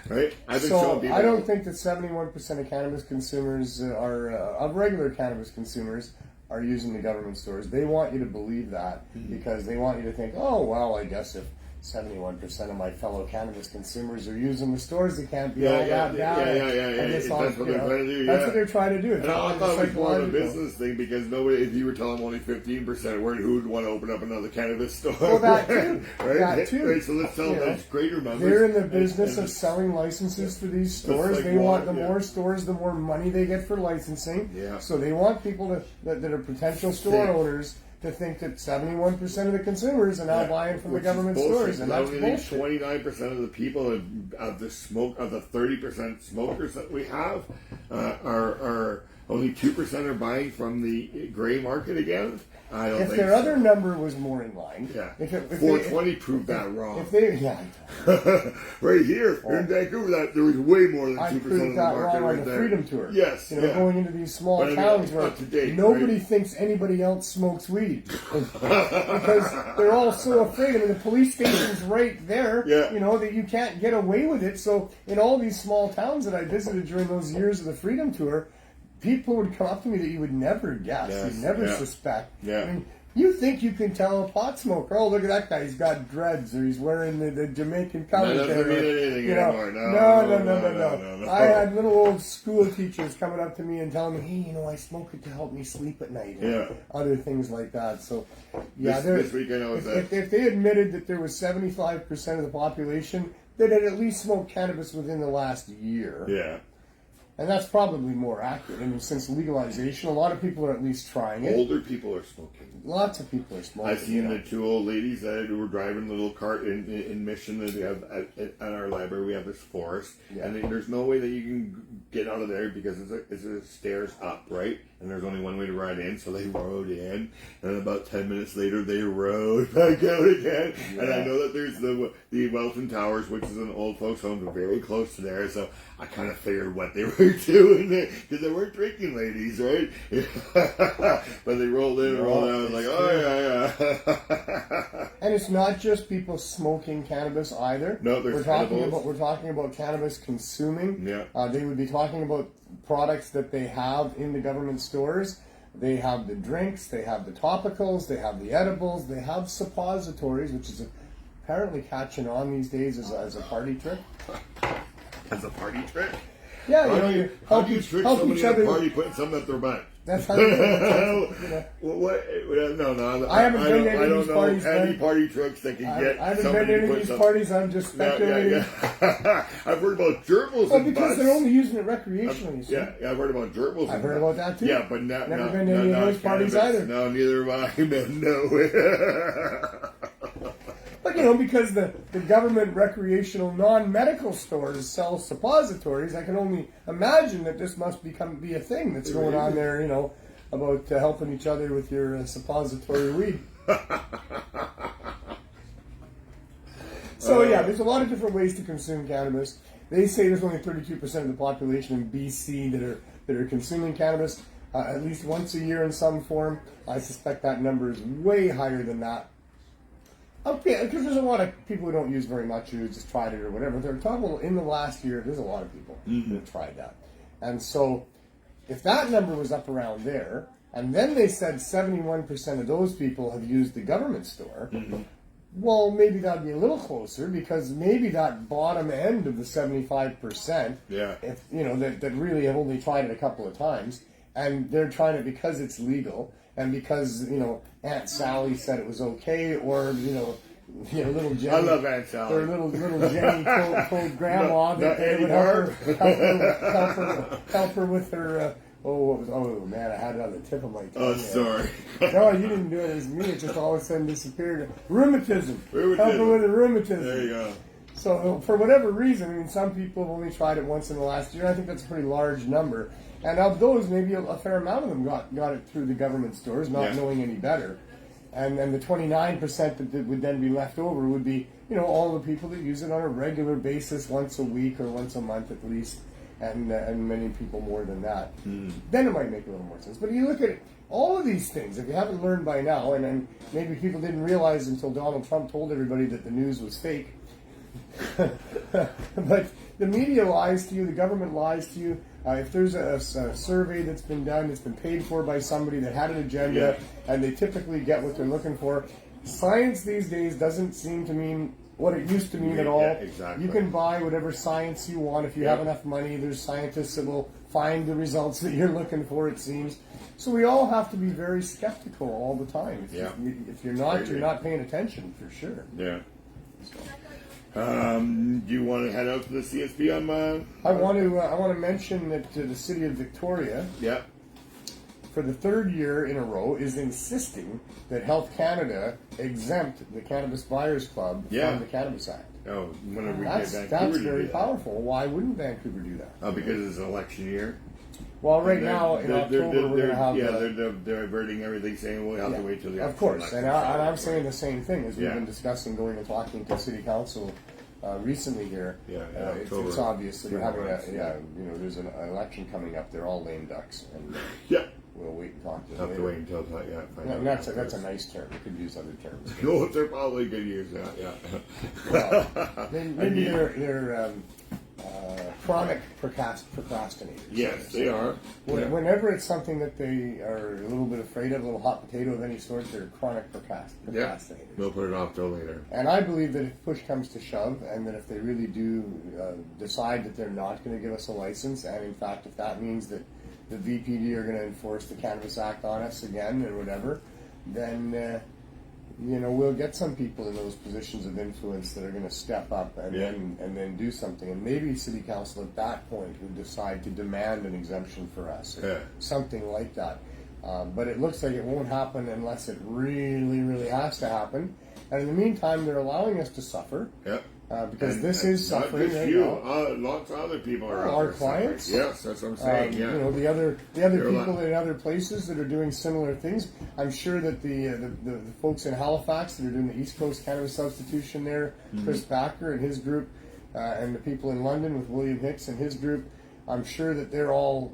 Right? I don't think that 71% of cannabis consumers of regular cannabis consumers are using the government stores. They want you to believe that because they want you to think, oh, well, I guess if 71% of my fellow cannabis consumers are using the stores, they can't be all that down. That's what they're trying to do. That's what they're trying to do. And I thought it was more of a business thing because nobody, if you were telling them only 15%, who would want to open up another cannabis store? Well, that too. Right? That too. Right, so let's tell them those greater numbers. They're in the business of selling licenses for these stores. Like they want the more stores, the more money they get for licensing. Yeah. So they want people that are potential store owners to think that 71% of the consumers are now buying from the government stores, and that's bullshit. 29% of the people of the 30% smokers that we have are only 2% are buying from the gray market again? I don't if think their so. other number was more in line, Yeah. if 420 proved that wrong. If they, yeah, right here in Vancouver, there was way more than 2% I of the proved that market wrong right on the there. Freedom Tour. Yes, you know, going into these small But I mean, towns where up to date, nobody right? thinks anybody else smokes weed because they're all so afraid. I mean, the police station's right there. Yeah. You know that you can't get away with it. So in all these small towns that I visited during those years of the Freedom Tour, people would come up to me that you would never guess, Yes, you'd never yeah. suspect. Yeah. I mean, you think you can tell a pot smoker, oh, look at that guy, he's got dreads, or he's wearing the Jamaican That commentary. doesn't mean anything You know, anymore. No. I had little old school teachers coming up to me and telling me, hey, you know, I smoke it to help me sleep at night. And other things like that. So, yeah, this weekend I was if they admitted that there was 75% of the population that had at least smoked cannabis within the last year. Yeah. And that's probably more accurate. I mean, since legalization, a lot of people are at least trying it. Older people are smoking. Lots of people are smoking. I've seen the two old ladies that were driving the little cart in Mission that we have at our library. We have this forest, and there's no way that you can get out of there because it's a stairs up, right? And there's only one way to ride in, so they rode in, and about 10 minutes later they rode back out again. Yeah. And I know that there's the Welton Towers, which is an old folks' home, very close to there, so I kind of figured what they were doing there, because they weren't drinking ladies, right? But they rolled in and rolled out, I was like, oh yeah. And it's not just people smoking cannabis either. No, we're talking about cannabis consuming. Yeah. They would be talking about products that they have in the government stores. They have the drinks, they have the topicals, they have the edibles, they have suppositories, which is apparently catching on these days as a party trick. As a party trick? Yeah, how do you trick somebody at a party putting something up their butt? That's how you do it. You know. What? No. I haven't been to any of these parties. I don't know any party tricks that can get. I haven't been to any of these parties. I'm just speculating. Yeah. I've heard about gerbils. Well, because they're only using it recreationally. Yeah, I've heard about gerbils. I've heard about that too. Yeah, but never been to any of those parties either. No, neither have I. No. But because the government recreational non-medical stores sell suppositories, I can only imagine that this must be a thing that's going on there, about helping each other with your suppository weed. So there's a lot of different ways to consume cannabis. They say there's only 32% of the population in BC that are consuming cannabis at least once a year in some form. I suspect that number is way higher than that. Okay, because there's a lot of people who don't use very much, who just tried it or whatever. They're talking in the last year, there's a lot of people that have tried that. And so, if that number was up around there, and then they said 71% of those people have used the government store, well, maybe that'd be a little closer, because maybe that bottom end of the 75%, if that really have only tried it a couple of times, and they're trying it because it's legal, and because, Aunt Sally said it was okay, or, little Jenny. I love Aunt Sally. Or little Jenny told Grandma that they would help her with her, oh man, I had it on the tip of my tongue. Oh, sorry. No, you didn't do it, it was me. It just all of a sudden disappeared. Rheumatism. Help her with the rheumatism. There you go. So, for whatever reason, some people have only tried it once in the last year. I think that's a pretty large number. And of those, maybe a fair amount of them got it through the government stores, not knowing any better. And the 29% that would then be left over would be, all the people that use it on a regular basis, once a week or once a month at least, and many people more than that. Then it might make a little more sense. But you look at it, all of these things, if you haven't learned by now, and maybe people didn't realize until Donald Trump told everybody that the news was fake, but the media lies to you, the government lies to you. If there's a survey that's been done, it's been paid for by somebody that had an agenda, and they typically get what they're looking for. Science these days doesn't seem to mean what it used to mean at all. Yeah, exactly. You can buy whatever science you want if you have enough money. There's scientists that will find the results that you're looking for, it seems. So we all have to be very skeptical all the time. If you're not, you're not paying attention, for sure. Yeah. Do you want to head out to the CSP on? I want to mention that the city of Victoria, for the third year in a row, is insisting that Health Canada exempt the Cannabis Buyers Club from the Cannabis Act. Oh, whenever we get Vancouver that's to very do that. powerful. Why wouldn't Vancouver do that? Oh, because it's an election year. Well, right now in October we're going to have. They're averting everything, saying we'll have to wait till the of course, election. and I'm saying the same thing as we've been discussing, going and talking to City Council recently here. It's obvious that we're having there's an election coming up. They're all lame ducks, and we'll wait and talk to them. Have to wait until that's a nice term. We could use other terms. No, they're probably good use that. Well, maybe they're chronic procrastinators. Yes, they are. Whenever it's something that they are a little bit afraid of, a little hot potato of any sort, they're chronic procrastinators. They'll put it off till later. And I believe that if push comes to shove, and that if they really do decide that they're not going to give us a license, and in fact if that means that the VPD are going to enforce the Cannabis Act on us again or whatever, then we'll get some people in those positions of influence that are going to step up and then do something. And maybe City Council at that point would decide to demand an exemption for us, or something like that. But it looks like it won't happen unless it really, really has to happen. And in the meantime, they're allowing us to suffer. Because this is suffering right now. Lots of other people are our clients. Yes, that's what I'm saying. The other people in other places that are doing similar things. I'm sure that the folks in Halifax that are doing the East Coast Cannabis Substitution there, Chris Backer and his group, and the people in London with William Hicks and his group, I'm sure that they're all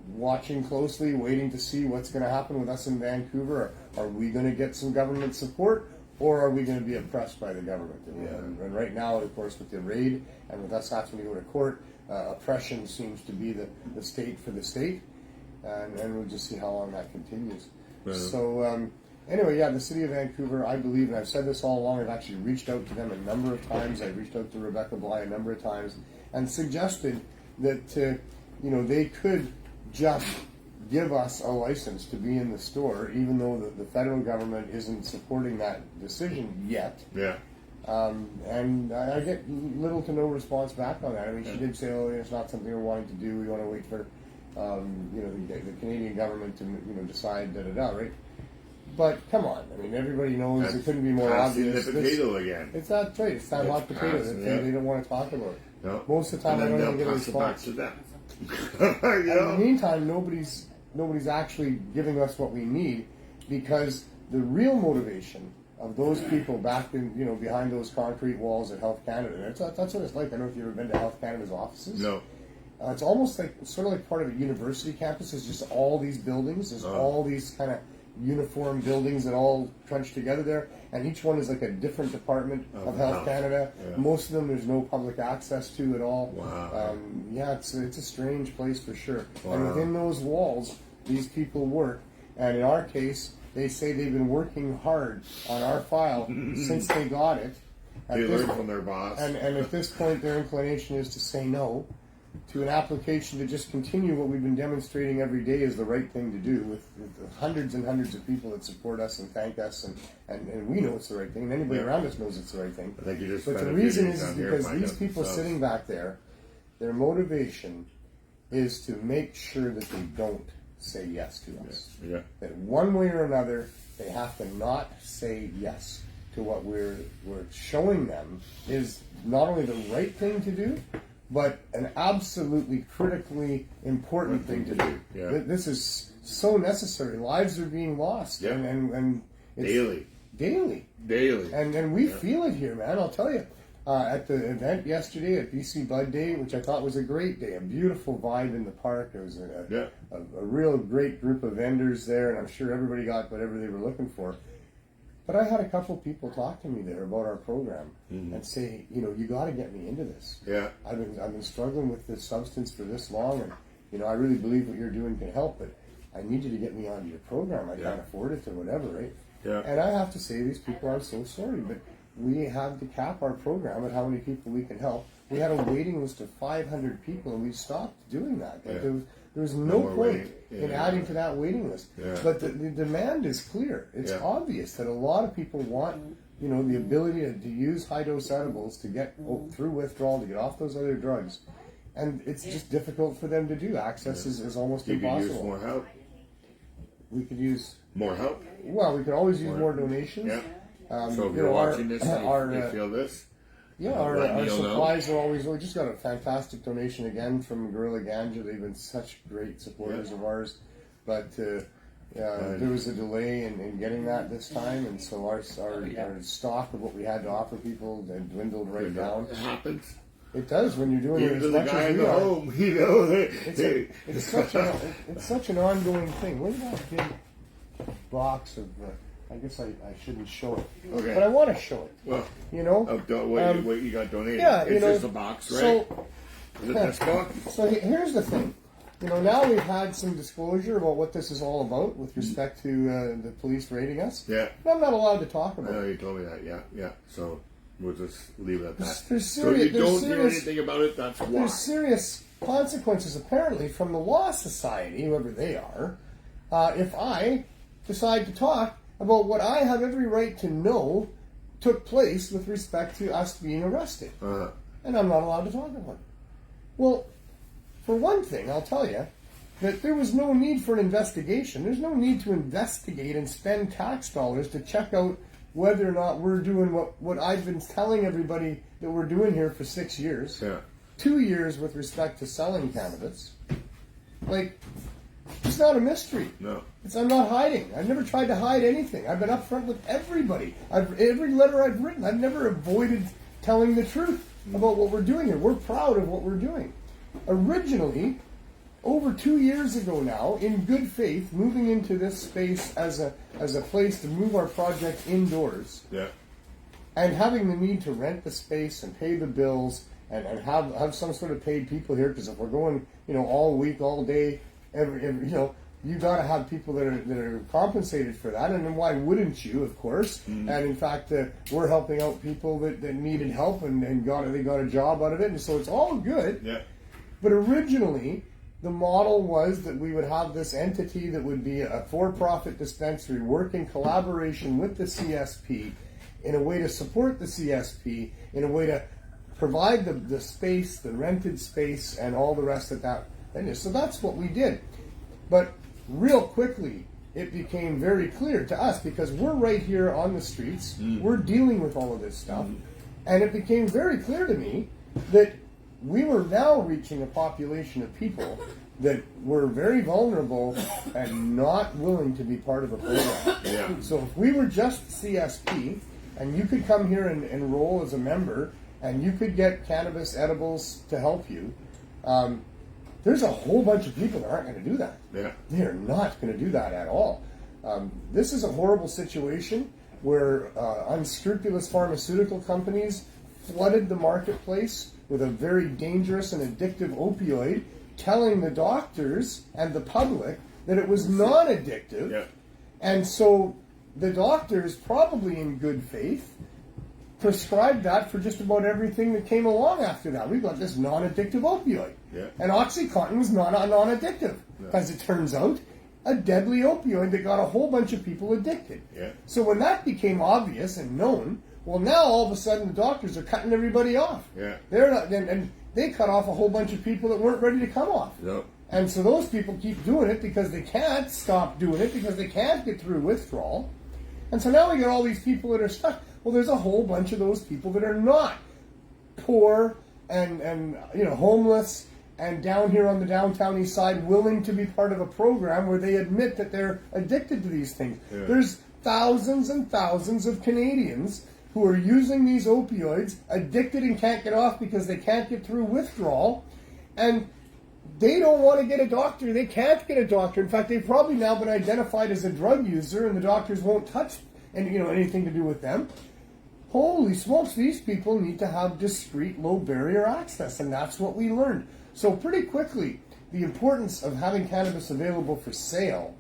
watching closely, waiting to see what's going to happen with us in Vancouver. Are we going to get some government support? Or are we going to be oppressed by the government? And right now, of course, with the raid and with us having to go to court, oppression seems to be the state for the state. And we'll just see how long that continues. So, anyway, the City of Vancouver, I believe, and I've said this all along, I've actually reached out to them a number of times. I reached out to Rebecca Bly a number of times and suggested that, they could just give us a license to be in the store, even though the federal government isn't supporting that decision yet. And I get little to no response back on that. I mean, she did say, it's not something we're wanting to do. We want to wait for, the Canadian government to, decide, right? But come on, I mean, everybody knows it couldn't be more obvious. The potato again. It's not right. It's that hot potato that they don't want to talk about. No. Most of the time, I don't even get a response. In the meantime, nobody's actually giving us what we need, because the real motivation of those people back in, behind those concrete walls at Health Canada, that's what it's like. I don't know if you've ever been to Health Canada's offices. No. It's almost sort of like part of a university campus. There's just all these buildings. There's all these kind of uniform buildings that all crunch together there, and each one is like a different department of Health Canada. Most of them there's no public access to at all. It's a strange place for sure. And within those walls, these people work, and in our case, they say they've been working hard on our file since they got it. They learned from their boss. And at this point, their inclination is to say no to an application to just continue what we've been demonstrating every day is the right thing to do, with hundreds and hundreds of people that support us and thank us, and we know it's the right thing, and anybody around us knows it's the right thing. I think but the reason is because these people sitting back there, their motivation is to make sure that they don't say yes to us. That one way or another, they have to not say yes to what we're showing them is not only the right thing to do, but an absolutely critically important thing to do. This is so necessary. Lives are being lost, and it's daily. And we feel it here, man. I'll tell you. At the event yesterday at BC Bud Day, which I thought was a great day, a beautiful vibe in the park. There was a real great group of vendors there, and I'm sure everybody got whatever they were looking for. But I had a couple people talk to me there about our program and say, you got to get me into this. I've been struggling with this substance for this long, and I really believe what you're doing can help, but I need you to get me onto your program. I can't afford it or whatever, right? And I have to say, these people, I'm so sorry, but we have to cap our program at how many people we can help. We had a waiting list of 500 people, and we stopped doing that. There was no point in adding to that waiting list. But the demand is clear. It's obvious that a lot of people want, the ability to use high-dose edibles to get through withdrawal, to get off those other drugs. And it's just difficult for them to do. Access is almost impossible. You could use more help. We could use... More help? Well, we could always use more donations. So if you're watching this and you feel this, Yeah, our supplies are always. We just got a fantastic donation again from Gorilla Ganja. They've been such great supporters of ours, but there was a delay in getting that this time, and so our stock of what we had to offer people dwindled right down. It happens. It does when you're doing Even it to as the much guy as in we the are. home, you know. It's such an ongoing thing. Look at that big box of. I guess I shouldn't show it, Okay. but I want to show it. Well, you know, what you got donated? Yeah, it's just a box, right? So, is it this box? So here's the thing. Now we've had some disclosure about what this is all about with respect to the police raiding us. Yeah. I'm not allowed to talk about I know it. you told me that. Yeah. So we'll just leave it at that. So you don't hear anything about it. That's why. There's serious consequences apparently from the Law Society, whoever they are, if I decide to talk about what I have every right to know took place with respect to us being arrested. And I'm not allowed to talk about it. Well, for one thing, I'll tell you that there was no need for an investigation. There's no need to investigate and spend tax dollars to check out whether or not we're doing what I've been telling everybody that we're doing here for 6 years. Yeah. 2 years with respect to selling cannabis. Like, it's not a mystery. No. I'm not hiding. I've never tried to hide anything. I've been upfront with everybody. Every letter I've written, I've never avoided telling the truth about what we're doing here. We're proud of what we're doing. Originally, over 2 years ago now, in good faith, moving into this space as a place to move our project indoors, and having the need to rent the space and pay the bills and have some sort of paid people here, because if we're going all week, all day, every you got to have people that are compensated for that, and then why wouldn't you? Of course. And in fact, we're helping out people that needed help and they got a job out of it, and so it's all good. Yeah. But originally, the model was that we would have this entity that would be a for-profit dispensary work in collaboration with the CSP in a way to support the CSP, in a way to provide the space, the rented space, and all the rest of that. So that's what we did. But real quickly, it became very clear to us, because we're right here on the streets, we're dealing with all of this stuff, and it became very clear to me that we were now reaching a population of people that were very vulnerable and not willing to be part of a program. Yeah. So if we were just CSP, and you could come here and enroll as a member, and you could get cannabis edibles to help you, there's a whole bunch of people that aren't going to do that. Yeah. They're not going to do that at all. This is a horrible situation where unscrupulous pharmaceutical companies flooded the marketplace with a very dangerous and addictive opioid, telling the doctors and the public that it was non-addictive. Yeah. And so the doctors, probably in good faith, prescribed that for just about everything that came along after that. We got this non-addictive opioid. Yeah. And OxyContin was not non-addictive, as it turns out, a deadly opioid that got a whole bunch of people addicted. Yeah. So when that became obvious and known, well, now all of a sudden the doctors are cutting everybody off. Yeah. They're not, and they cut off a whole bunch of people that weren't ready to come off. No. And so those people keep doing it because they can't stop doing it, because they can't get through withdrawal. And so now we got all these people that are stuck. Well, there's a whole bunch of those people that are not poor and homeless and down here on the downtown east side willing to be part of a program where they admit that they're addicted to these things. Yeah. There's thousands and thousands of Canadians who are using these opioids, addicted and can't get off because they can't get through withdrawal, and they don't want to get a doctor. They can't get a doctor. In fact, they've probably now been identified as a drug user, and the doctors won't touch anything to do with them. Holy smokes, these people need to have discreet, low barrier access, and that's what we learned. So pretty quickly, the importance of having cannabis available for sale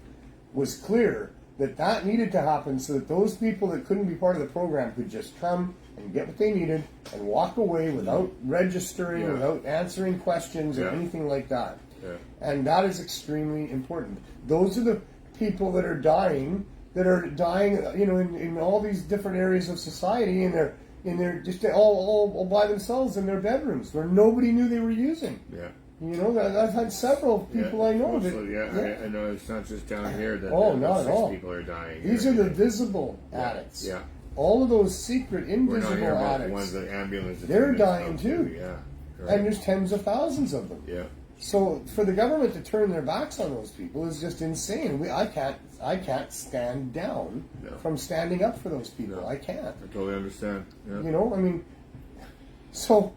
was clear, that needed to happen so that those people that couldn't be part of the program could just come and get what they needed and walk away without registering, without answering questions or anything like that. Yeah. And that is extremely important. Those are the people that are dying, in all these different areas of society, and they're just all by themselves in their bedrooms where nobody knew they were using. Yeah. I've had several people I know that. I know it's not just down here that not at all. people are dying. These are the visible addicts. Yeah. all of those secret, We're not invisible hearing about the addicts, ones that ambulance they're attendants dying go too. Yeah. And there's tens of thousands of them. Yeah. So for the government to turn their backs on those people is just insane. I can't stand down from standing up for those people. No. I can't. I totally understand. Yeah. You know, I mean, so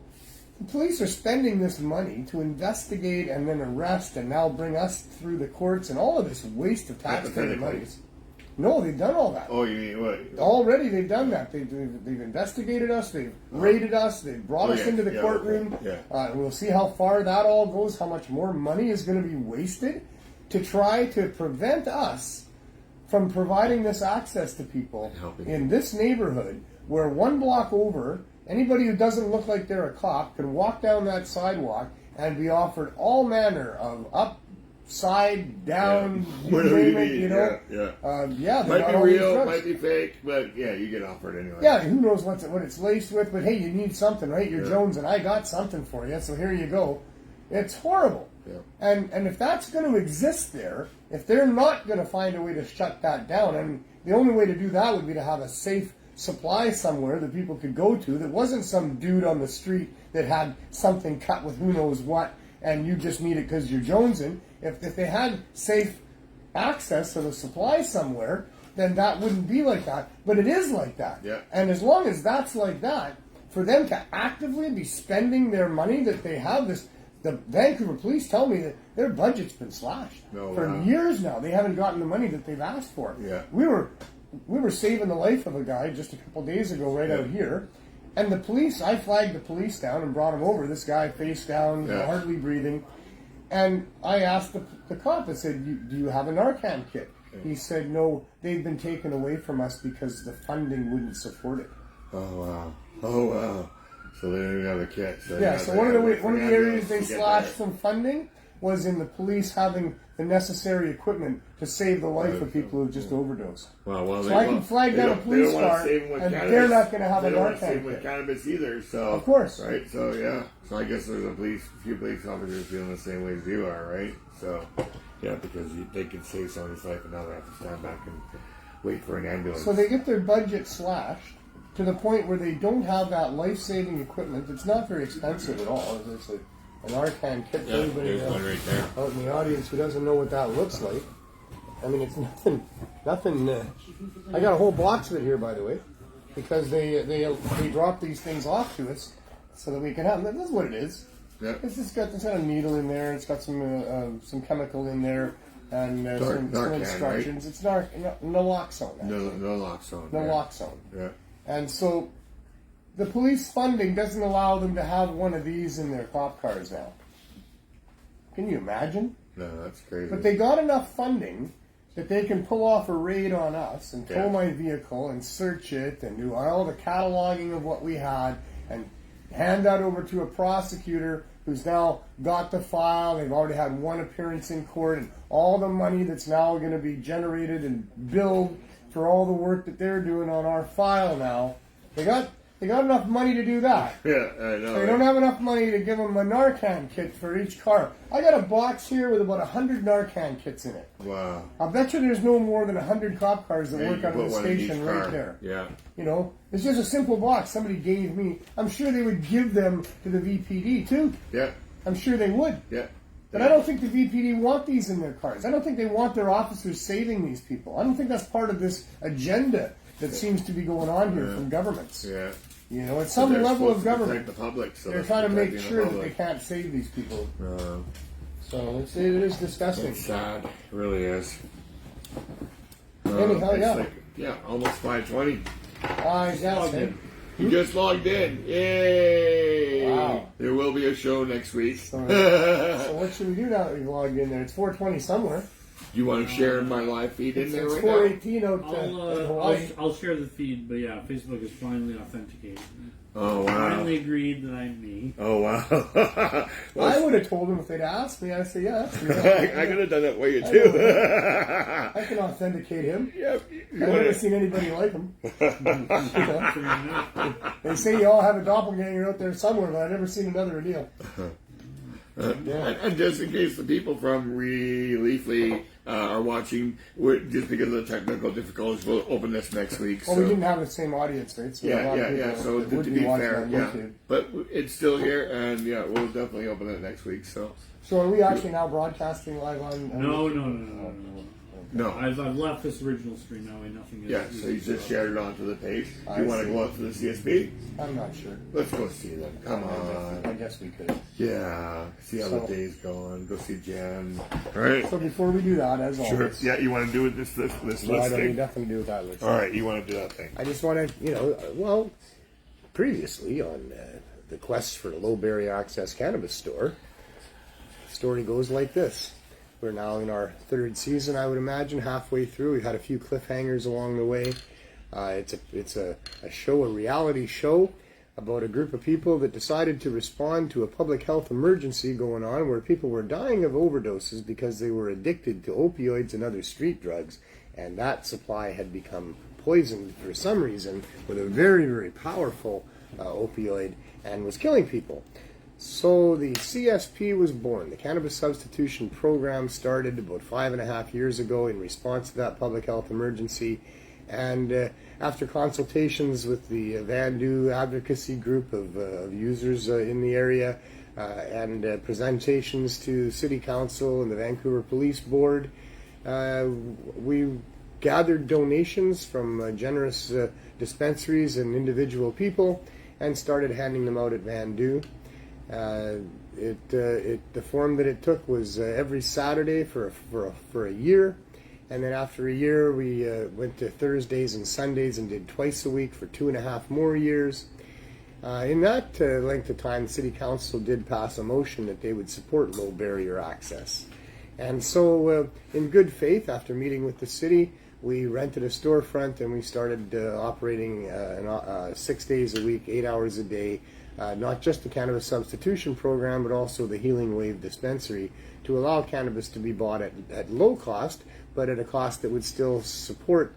the police are spending this money to investigate and then arrest and now bring us through the courts and all of this waste of taxpayer money. No, they've done all that. Oh, you mean what? Already they've done that. They've investigated us. They've raided us. They've brought us into the courtroom. Okay. And we'll see how far that all goes, how much more money is going to be wasted to try to prevent us from providing this access to people in this neighborhood where one block over, anybody who doesn't look like they're a cop can walk down that sidewalk and be offered all manner of upside down, you name it, you know. Might be real, might be fake, but you get offered anyway. Yeah, who knows what it's laced with? But hey, you need something, right? You're Jones, and I got something for you, so here you go. It's horrible. Yeah. And if that's going to exist there, if they're not going to find a way to shut that down, and the only way to do that would be to have a safe supply somewhere that people could go to that wasn't some dude on the street that had something cut with who knows what, and you just need it because you're jonesing. If they had safe access to the supply somewhere, then that wouldn't be like that. But it is like that. Yeah. And as long as that's like that, for them to actively be spending their money that they have, the Vancouver Police tell me that their budget's been slashed for years now. They haven't gotten the money that they've asked for. Yeah. We were saving the life of a guy just a couple days ago right out here. And the police, I flagged the police down and brought him over. This guy face down, hardly breathing. And I asked the cop, I said, do you have a Narcan kit? He said, no, they've been taken away from us because the funding wouldn't support it. Oh, wow. So they don't even have a kit. So so one of the areas they slashed some funding was in the police having the necessary equipment to save the life of people who've just overdosed. Well, so I can flag down a police car, and they're not going to have a Narcan kit. They don't want to save them with cannabis either. So of course, right? So so I guess there's a few police officers feeling the same way as you are, right? So because they could save somebody's life, and now they have to stand back and wait for an ambulance. So they get their budget slashed to the point where they don't have that life-saving equipment. It's not very expensive at all. It's an Narcan kit for anybody there's one right there. out in the audience who doesn't know what that looks like. I mean, it's nothing. I got a whole box of it here, by the way, because they drop these things off to us so that we can have them. This is what it is. Yeah. It's got a needle in there. It's got some chemical in there and some instructions. Right? It's naloxone. Naloxone. Naloxone. Yeah. And so the police funding doesn't allow them to have one of these in their cop cars now. Can you imagine? No, that's crazy. But they got enough funding that they can pull off a raid on us and tow my vehicle and search it and do all the cataloging of what we had and hand that over to a prosecutor who's now got the file. They've already had one appearance in court, and all the money that's now going to be generated and billed for all the work that they're doing on our file now. They got enough money to do that. Yeah, I know. They don't have enough money to give them a Narcan kit for each car. I got a box here with about 100 Narcan kits in it. Wow. I bet you there's no more than 100 cop cars that work out of the station right there. Yeah. You know, it's just a simple box somebody gave me. I'm sure they would give them to the VPD too. Yeah. I'm sure they would. Yeah. But I don't think the VPD want these in their cars. I don't think they want their officers saving these people. I don't think that's part of this agenda that seems to be going on here from governments. Yeah. You know, at some level of government, the public, so they're trying to make sure that they can't save these people. So it is disgusting. It's sad. It really is. Anyhow, almost 5:20. Exactly. You just logged in. Yay! Wow. There will be a show next week. So what should we do now that we've logged in there? It's 4:20 somewhere. You want to share my live feed in there it's right 4:18 out in Hawaii. I'll share the feed, but Facebook is finally authenticated. Oh, wow. Finally agreed that I'm me. Oh, wow. I would have told them if they'd asked me. I'd say, yeah. I could have done that for you, too. I can authenticate him. Yeah, I've never seen anybody like him. They say you all have a doppelganger out there somewhere, but I've never seen another deal. And just in case the people from Leafly are watching, just because of the technical difficulties, we'll open this next week. Well, we didn't have the same audience, right? So Yeah. So that would to be be watching fair, on yeah. YouTube. But it's still here, and yeah, we'll definitely open it next week. So are we actually now broadcasting live on? No. I've left this original stream now, and nothing is. Yeah, so you just shared it onto the page. I You want to see. go out to the CSB? I'm not sure. Let's go see them. Come I on. guess we could. Yeah, see how So- the day's going. Go see Jen. All right. So before we do that, as Sure. always, Yeah, you want to do it this why list don't we thing? definitely do that list? All right, you want to do that thing. I just want to, previously on the quest for the low barrier access cannabis store, the story goes like this. We're now in our third season, I would imagine, halfway through. We've had a few cliffhangers along the way. It's a show, a reality show about a group of people that decided to respond to a public health emergency going on where people were dying of overdoses because they were addicted to opioids and other street drugs, and that supply had become poisoned for some reason with a very, very powerful opioid and was killing people. So the CSP was born. The Cannabis Substitution Program started about 5.5 years ago in response to that public health emergency. And after consultations with the Vandu advocacy group of users in the area and presentations to City Council and the Vancouver Police Board, we gathered donations from generous dispensaries and individual people and started handing them out at Vandu. The form that it took was every Saturday for a year, and then after a year we went to Thursdays and Sundays and did twice a week for 2.5 more years. In that length of time, the City Council did pass a motion that they would support low barrier access, and so in good faith, after meeting with the city, we rented a storefront and we started operating 6 days a week, 8 hours a day. Not just the Cannabis Substitution Program, but also the Healing Wave Dispensary, to allow cannabis to be bought at low cost, but at a cost that would still support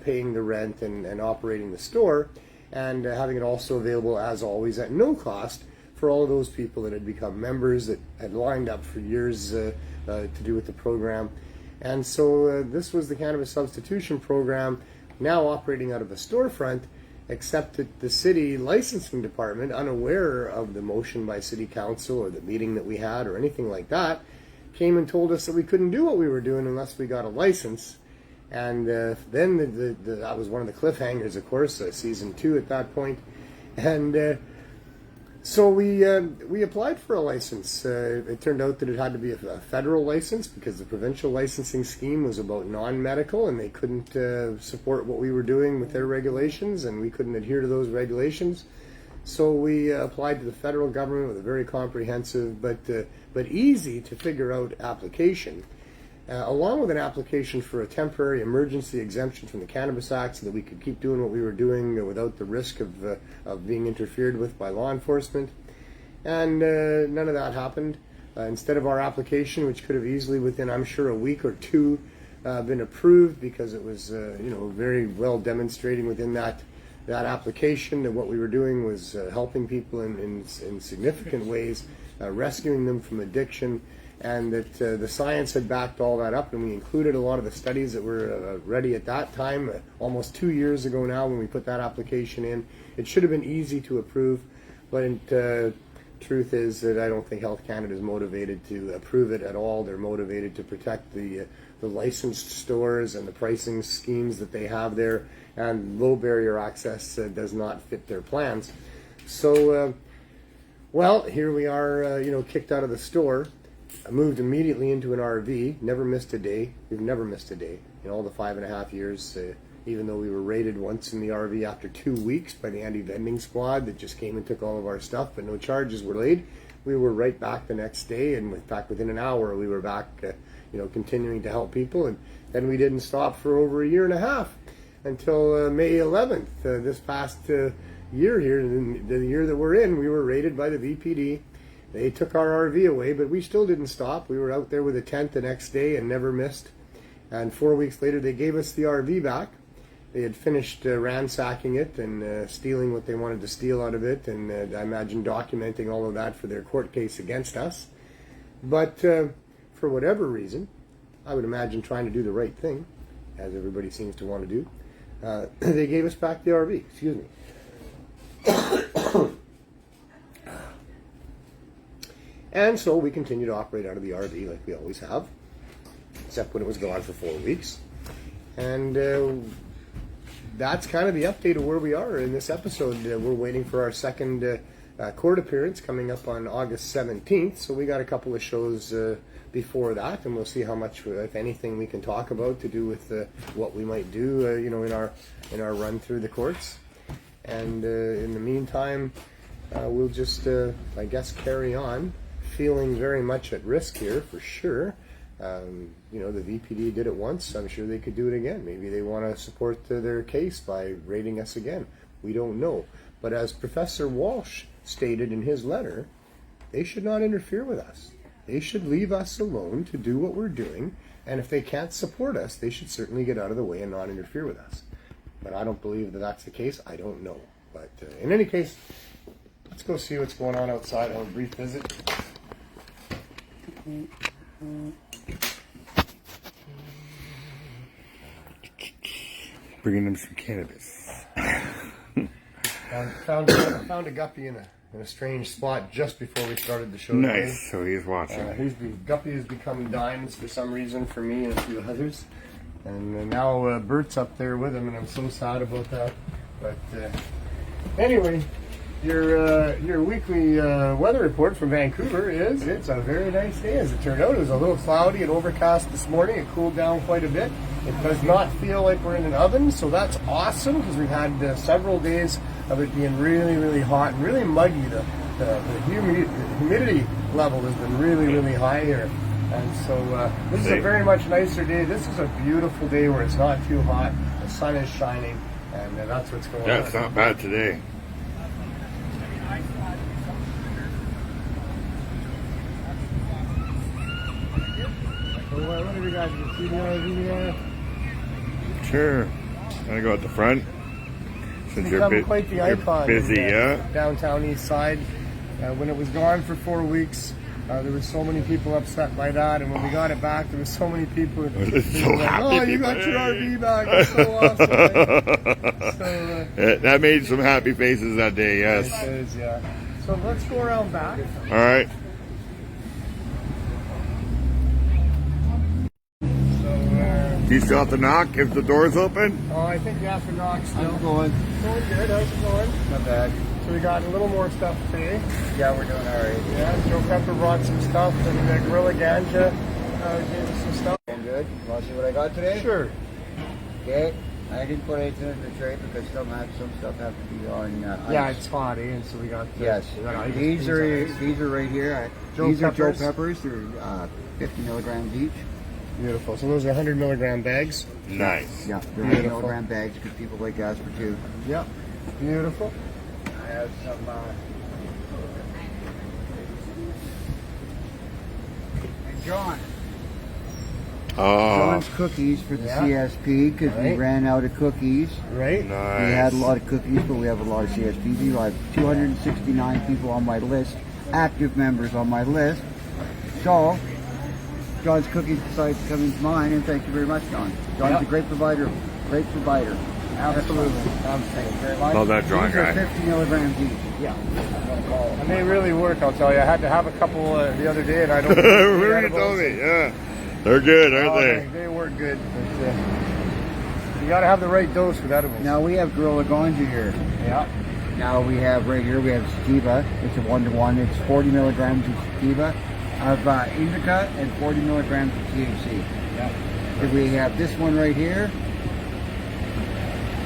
paying the rent and operating the store, and having it also available, as always, at no cost for all of those people that had become members that had lined up for years to do with the program. And so this was the Cannabis Substitution Program, now operating out of a storefront, except that the city licensing department, unaware of the motion by City Council or the meeting that we had or anything like that, came and told us that we couldn't do what we were doing unless we got a license. And then that was one of the cliffhangers, of course, season 2 at that point. And so we applied for a license. It turned out that it had to be a federal license because the provincial licensing scheme was about non-medical, and they couldn't support what we were doing with their regulations, and we couldn't adhere to those regulations. So we applied to the federal government with a very comprehensive but easy to figure out application, along with an application for a temporary emergency exemption from the Cannabis Act so that we could keep doing what we were doing without the risk of being interfered with by law enforcement. And none of that happened. Instead of our application, which could have easily within, I'm sure, a week or two been approved because it was very well demonstrating within that application that what we were doing was helping people in significant ways, rescuing them from addiction, and that the science had backed all that up, and we included a lot of the studies that were ready at that time, almost 2 years ago now when we put that application in. It should have been easy to approve, but truth is that I don't think Health Canada is motivated to approve it at all. They're motivated to protect the licensed stores and the pricing schemes that they have there, and low barrier access does not fit their plans. So, here we are, kicked out of the store. I moved immediately into an RV, never missed a day. We've never missed a day in all the 5.5 years, even though we were raided once in the RV after 2 weeks by the anti-vending squad that just came and took all of our stuff, but no charges were laid. We were right back the next day, and in fact, within an hour, we were back, continuing to help people, and then we didn't stop for over 1.5 years until May 11th, this past year here, the year that we're in, we were raided by the VPD. They took our RV away, but we still didn't stop. We were out there with a tent the next day and never missed. And 4 weeks later, they gave us the RV back. They had finished ransacking it and stealing what they wanted to steal out of it, and I imagine documenting all of that for their court case against us. But for whatever reason, I would imagine trying to do the right thing, as everybody seems to want to do, they gave us back the RV. Excuse me. And so we continue to operate out of the RV like we always have, except when it was gone for 4 weeks. And that's kind of the update of where we are in this episode. We're waiting for our second court appearance coming up on August 17th, so we got a couple of shows before that, and we'll see how much, if anything, we can talk about to do with what we might do, in our run through the courts. And in the meantime, we'll just, I guess, carry on, feeling very much at risk here for sure. The VPD did it once. I'm sure they could do it again. Maybe they want to support their case by raiding us again. We don't know. But as Professor Walsh stated in his letter, they should not interfere with us. They should leave us alone to do what we're doing. And if they can't support us, they should certainly get out of the way and not interfere with us. But I don't believe that that's the case. I don't know. But in any case, let's go see what's going on outside. Have a brief visit. Bringing them some cannabis. Found a guppy in a strange spot just before we started the show. Nice. Today. So he's watching. Guppy has become dimes for some reason for me and a few others, and now Bert's up there with him, and I'm so sad about that. But anyway, your weekly weather report from Vancouver is it's a very nice day. As it turned out, it was a little cloudy and overcast this morning. It cooled down quite a bit. It does not feel like we're in an oven, so that's awesome because we've had several days of it being really, really hot and really muggy. The humidity level has been really, really high here. And so this is a very much nicer day. This is a beautiful day where it's not too hot. The sun is shining, and that's what's going on. Yeah, it's not bad today. So what have you got? You see the RV there? Sure. Wanna go at the front? Since Become quite the icon. Busy, yeah. Downtown East Side. When it was gone for 4 weeks, there were so many people upset by that, and when we got it back, there were so many people who were like, "Oh, you got your RV back! It's so awesome!" So that made some happy faces that day. Yes. It is, yeah. So let's go around back. All right. Do you still have to knock if the door's open? Oh, I think you have to knock still. I'm going. Going good. How's it going? Not bad. So we got a little more stuff today. Yeah, we're doing all right. Yeah, Joe Pepper brought some stuff, and Gorilla Ganja gave us some stuff. I'm good. Want to see what I got today? Sure. Okay. I didn't put anything in the tray because some stuff have to be on ice. Yeah, it's hot, and so we got. Yes. These are right here. These are Joe Peppers. They're 50 milligrams each. Beautiful. So those are 100 milligram bags. Nice. Yeah, they're 100 milligram bags because people like aspartame. Yep. Beautiful. I have some. And John. Oh, John's cookies for the CSP because we ran out of cookies. Right. nice. We had a lot of cookies, but we have a lot of CSPs. I have 269 people on my list, active members on my list. So, John's cookies decided to come into mine, and thank you very much, John. John's a great provider. Great provider. Absolutely. Thank you very much. Love that drawing These are guy. 50 milligrams each. Yeah. And they really work, I'll tell you. I had to have a couple the other day, and I don't. Remember you told me, yeah. They're good, aren't they? They work good. But, you got to have the right dose with edibles. Now we have Gorilla Ganja here. Yeah. Now we have right here, we have sativa. It's a 1-to-1. It's 40 milligrams of sativa, of indica, and 40 milligrams of THC. Yeah. Then we have this one right here.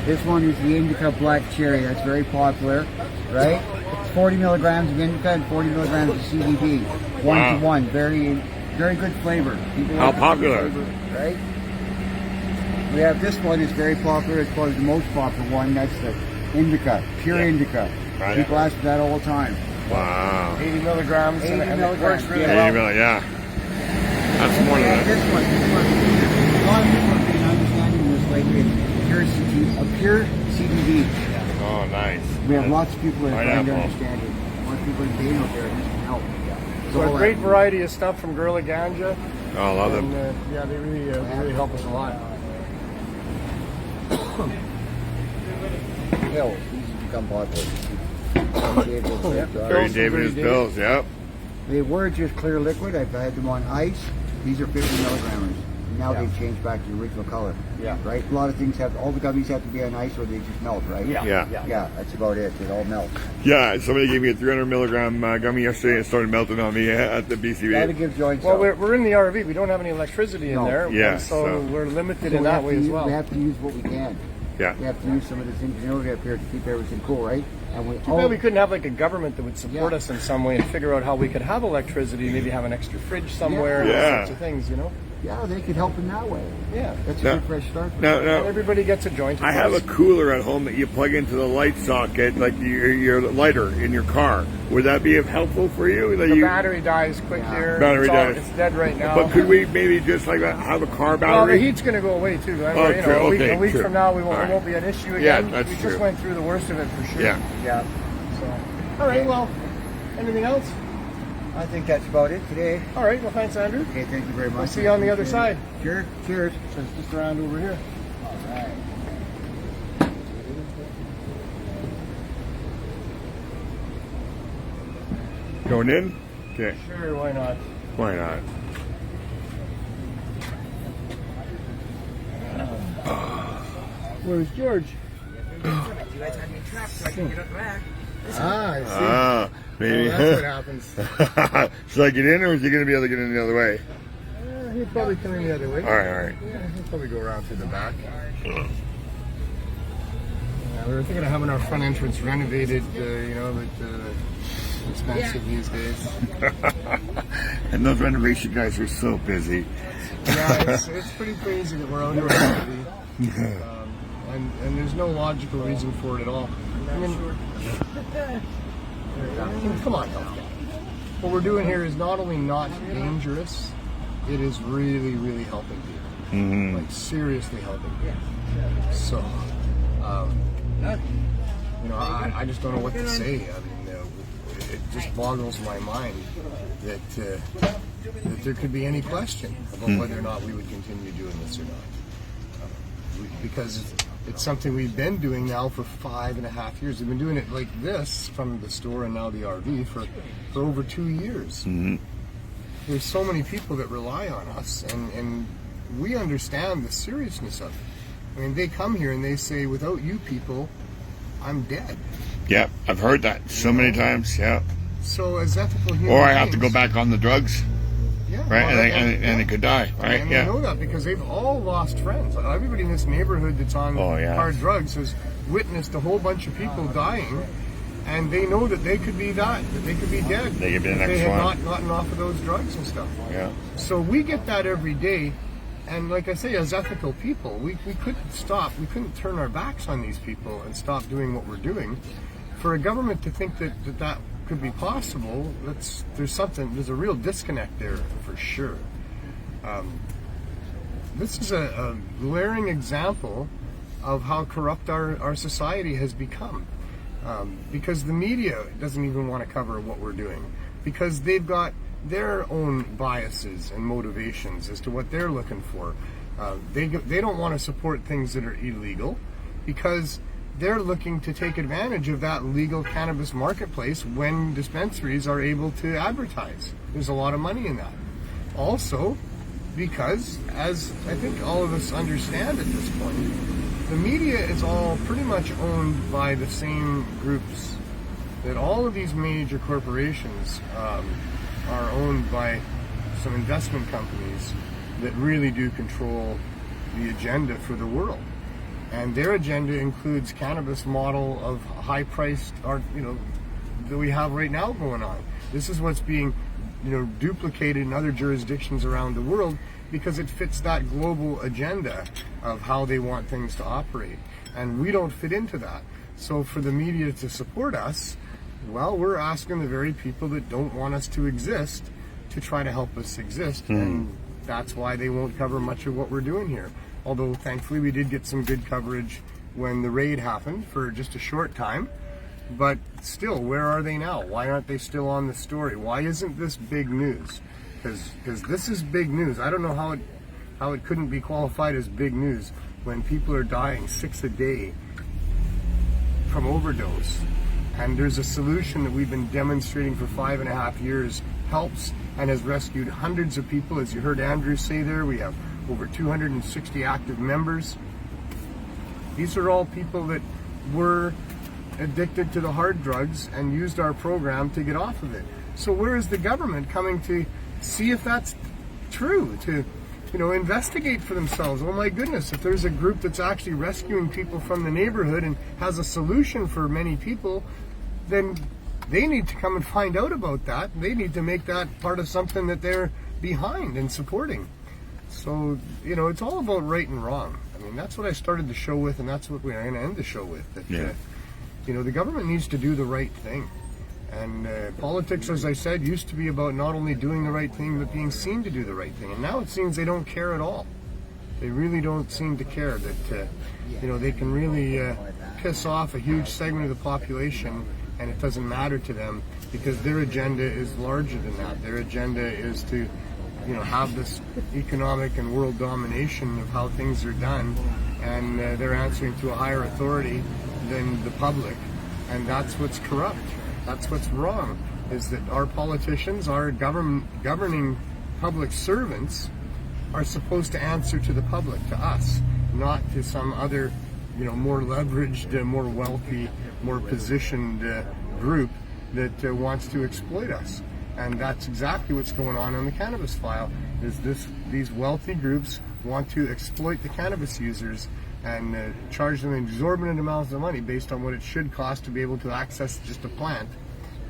This one is the indica black cherry. That's very popular, right? It's 40 milligrams of indica and 40 milligrams of CBD. 1-to-1. Very good flavor. People How like popular? Flavor, right? We have this one. It's very popular. It's probably the most popular one. That's the indica, pure indica. Right. People ask for that all the time. Wow. 80 milligrams. 80 and it works really milligrams, well. Yeah. That's more We than have that. this one. A lot of people have been understanding this lately. It's pure CBD. Oh, nice. We have lots of people that are trying to Pineapple. understand it. A lot of people in pain out there. This can help. So a great variety of stuff from Gorilla Ganja. Oh, I love and, them. yeah, they really help us a lot. Pills. These have become popular. Very David pills, yep. They were just clear liquid. I've had them on ice. These are 50 milligrammers. Now they've changed back to the original color. Yeah. Right? A lot of things all the gummies have to be on ice or they just melt, right? Yeah. Yeah, that's about it. It all melts. Yeah, somebody gave me a 300 milligram gummy yesterday and it started melting on me at the BCB. Gotta give joints Well, up. we're in the RV. We don't have any electricity in there. Yeah, and so we're limited So in that way as well. We have to use what we can. Yeah. We have to use some of this ingenuity up here to keep everything cool, right? And Too bad we couldn't have like a government that would support us in some way and figure out how we could have electricity, maybe have an extra fridge somewhere, and Yeah. those sorts of things, you know? Yeah, they could help in that way. Yeah. That's a No. good fresh start. No, And no. everybody gets a joint. I have a cooler at home that you plug into the light socket, like your lighter in your car. Would that be helpful for you? That The you battery dies quick here. Battery it's all- dies. It's dead right now. But could we maybe just like have a car Well, the battery? heat's going to go away too. Oh, You know, true. a week True. from now, it All right. won't be an issue Yeah, again. that's we true. just went through the worst of it for sure. Yeah. Yeah. So, all right. Well, anything else? I think that's about it today. All right. Well, thanks, Andrew. Okay, thank you very much. We'll see you on the other side. Sure. Cheers. So it's just around over here. All right. Going in? Okay. Sure. Why not? Why not? Where's George? Ah, I see. Ah, maybe. That's what happens. Should I get in, or is he going to be able to get in the other way? He'll probably come in the other way. All right. Yeah, he'll probably go around through the back. Yeah, we were thinking of having our front entrance renovated, but expensive these days. And those renovation guys are so busy. Yeah, it's pretty crazy that we're out here already. And there's no logical reason for it at all. I mean, come on, what we're doing here is not only not dangerous, it is really, really helping people. Like seriously helping people. So, I just don't know what to say. I mean, it just boggles my mind that there could be any question about whether or not we would continue doing this or not. Because it's something we've been doing now for 5.5 years. We've been doing it like this from the store and now the RV for over 2 years. There's so many people that rely on us, and we understand the seriousness of it. I mean, they come here and they say, without you people, I'm dead. Yeah, I've heard that so many times. Yeah. So as ethical human Or I have to beings- go back on the drugs, Yeah, right? well, And it could die, right? And Yeah. they know that because they've all lost friends. Everybody in this neighborhood that's on hard drugs has witnessed a whole bunch of people dying, and they know that they could be that they could be dead. They could be the if next they had one. not gotten off of those drugs and stuff. Yeah. So we get that every day, and like I say, as ethical people, we couldn't stop. We couldn't turn our backs on these people and stop doing what we're doing. For a government to think that could be possible, there's a real disconnect there for sure. This is a glaring example of how corrupt our society has become. Because the media doesn't even want to cover what we're doing, because they've got their own biases and motivations as to what they're looking for. They don't want to support things that are illegal because they're looking to take advantage of that legal cannabis marketplace when dispensaries are able to advertise. There's a lot of money in that. Also, because, as I think all of us understand at this point, the media is all pretty much owned by the same groups. That all of these major corporations are owned by some investment companies that really do control the agenda for the world. And their agenda includes cannabis model of high-priced art, that we have right now going on. This is what's being, duplicated in other jurisdictions around the world because it fits that global agenda of how they want things to operate. And we don't fit into that. So for the media to support us, well, we're asking the very people that don't want us to exist to try to help us exist. And that's why they won't cover much of what we're doing here. Although, thankfully, we did get some good coverage when the raid happened for just a short time. But still, where are they now? Why aren't they still on the story? Why isn't this big news? because this is big news. I don't know how it couldn't be qualified as big news when people are dying 6 a day from overdose. And there's a solution that we've been demonstrating for 5.5 years, helps and has rescued hundreds of people. As you heard Andrew say there, we have over 260 active members. These are all people that were addicted to the hard drugs and used our program to get off of it. So where is the government coming to see if that's true, to investigate for themselves? Oh my goodness, if there's a group that's actually rescuing people from the neighborhood and has a solution for many people, then they need to come and find out about that. They need to make that part of something that they're behind and supporting. So, it's all about right and wrong. I mean, that's what I started the show with, and that's what we're going to end the show with. That, the government needs to do the right thing. And politics, as I said, used to be about not only doing the right thing, but being seen to do the right thing. And now it seems they don't care at all. They really don't seem to care that, they can really piss off a huge segment of the population, and it doesn't matter to them because their agenda is larger than that. Their agenda is to, have this economic and world domination of how things are done, and they're answering to a higher authority than the public, and that's what's corrupt. That's what's wrong, is that our politicians, our governing public servants, are supposed to answer to the public, to us, not to some other, more leveraged, more wealthy, more positioned group that wants to exploit us. And that's exactly what's going on the cannabis file, is these wealthy groups want to exploit the cannabis users and charge them exorbitant amounts of money based on what it should cost to be able to access just a plant,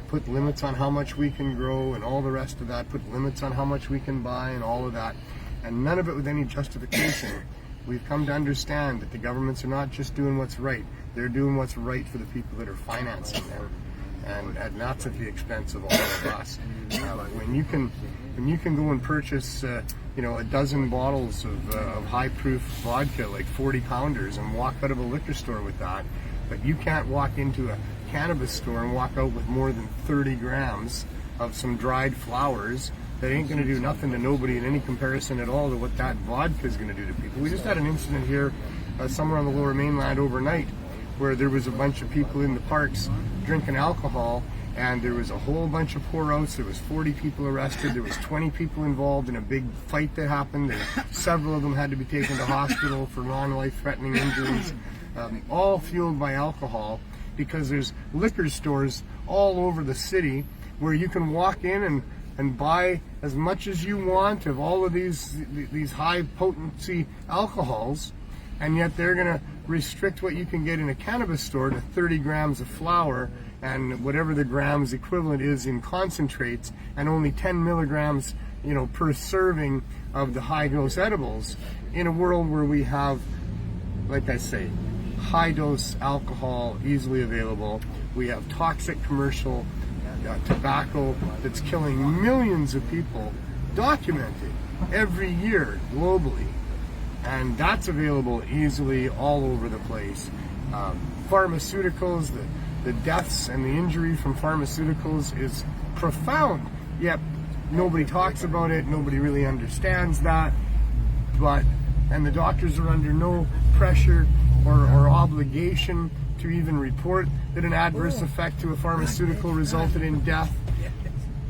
put limits on how much we can grow and all the rest of that, put limits on how much we can buy and all of that, and none of it with any justification. We've come to understand that the governments are not just doing what's right, they're doing what's right for the people that are financing them, and that's at the expense of all of us. When you can go and purchase a dozen bottles of high-proof vodka, like 40-pounders, and walk out of a liquor store with that, but you can't walk into a cannabis store and walk out with more than 30 grams of some dried flowers, that ain't going to do nothing to nobody in any comparison at all to what that vodka is going to do to people. We just had an incident here somewhere on the Lower Mainland overnight where there was a bunch of people in the parks drinking alcohol, and there was a whole bunch of pour-outs. There was 40 people arrested. There was 20 people involved in a big fight that happened. Several of them had to be taken to hospital for non-life-threatening injuries, all fueled by alcohol, because there's liquor stores all over the city where you can walk in and buy as much as you want of all of these high-potency alcohols, and yet they're going to restrict what you can get in a cannabis store to 30 grams of flour and whatever the grams equivalent is in concentrates, and only 10 milligrams, per serving of the high-dose edibles, in a world where we have, like I say, high-dose alcohol easily available. We have toxic commercial tobacco that's killing millions of people, documented every year globally. And that's available easily all over the place. Pharmaceuticals, the deaths and the injury from pharmaceuticals is profound, yet nobody talks about it, nobody really understands that, and the doctors are under no pressure or obligation to even report that an adverse effect to a pharmaceutical resulted in death.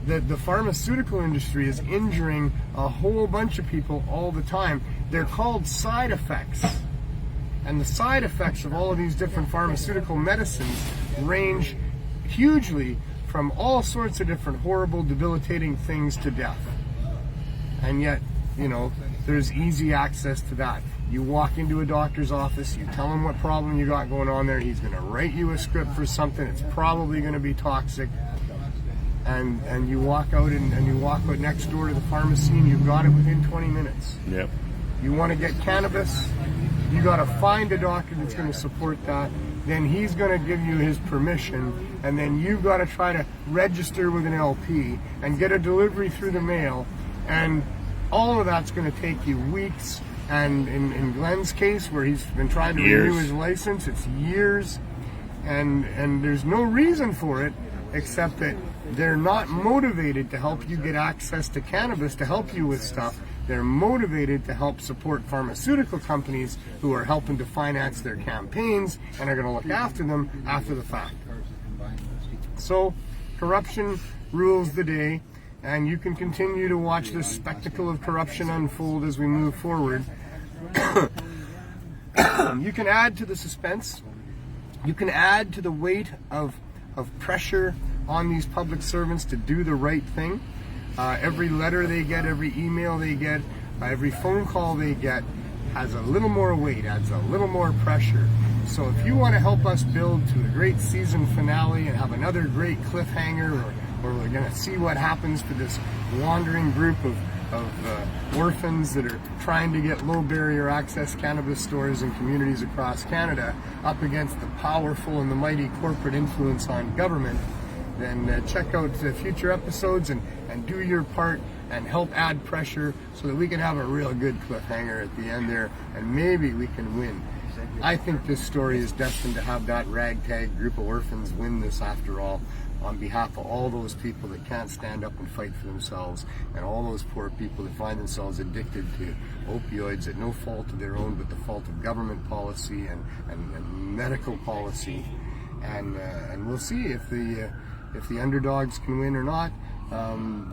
The pharmaceutical industry is injuring a whole bunch of people all the time. They're called side effects. And the side effects of all of these different pharmaceutical medicines range hugely from all sorts of different horrible, debilitating things to death. And yet, there's easy access to that. You walk into a doctor's office, you tell him what problem you got going on there, he's going to write you a script for something, it's probably going to be toxic. And you walk out and you walk out next door to the pharmacy and you've got it within 20 minutes. Yep. You want to get cannabis, you got to find a doctor that's going to support that. Then he's going to give you his permission, and then you've got to try to register with an LP and get a delivery through the mail, and all of that's going to take you weeks. And in Glenn's case, where he's been trying to renew his license, it's years, and there's no reason for it except that they're not motivated to help you get access to cannabis to help you with stuff. They're motivated to help support pharmaceutical companies who are helping to finance their campaigns and are going to look after them after the fact. So, corruption rules the day, and you can continue to watch this spectacle of corruption unfold as we move forward. You can add to the suspense. You can add to the weight of pressure on these public servants to do the right thing. Every letter they get, every email they get, every phone call they get has a little more weight, adds a little more pressure. So if you want to help us build to a great season finale and have another great cliffhanger, or we're going to see what happens to this wandering group of orphans that are trying to get low barrier access cannabis stores in communities across Canada up against the powerful and the mighty corporate influence on government, then check out future episodes and do your part and help add pressure so that we can have a real good cliffhanger at the end there, and maybe we can win. I think this story is destined to have that ragtag group of orphans win this after all, on behalf of all those people that can't stand up and fight for themselves, and all those poor people that find themselves addicted to opioids at no fault of their own but the fault of government policy and medical policy. And we'll see if the underdogs can win or not.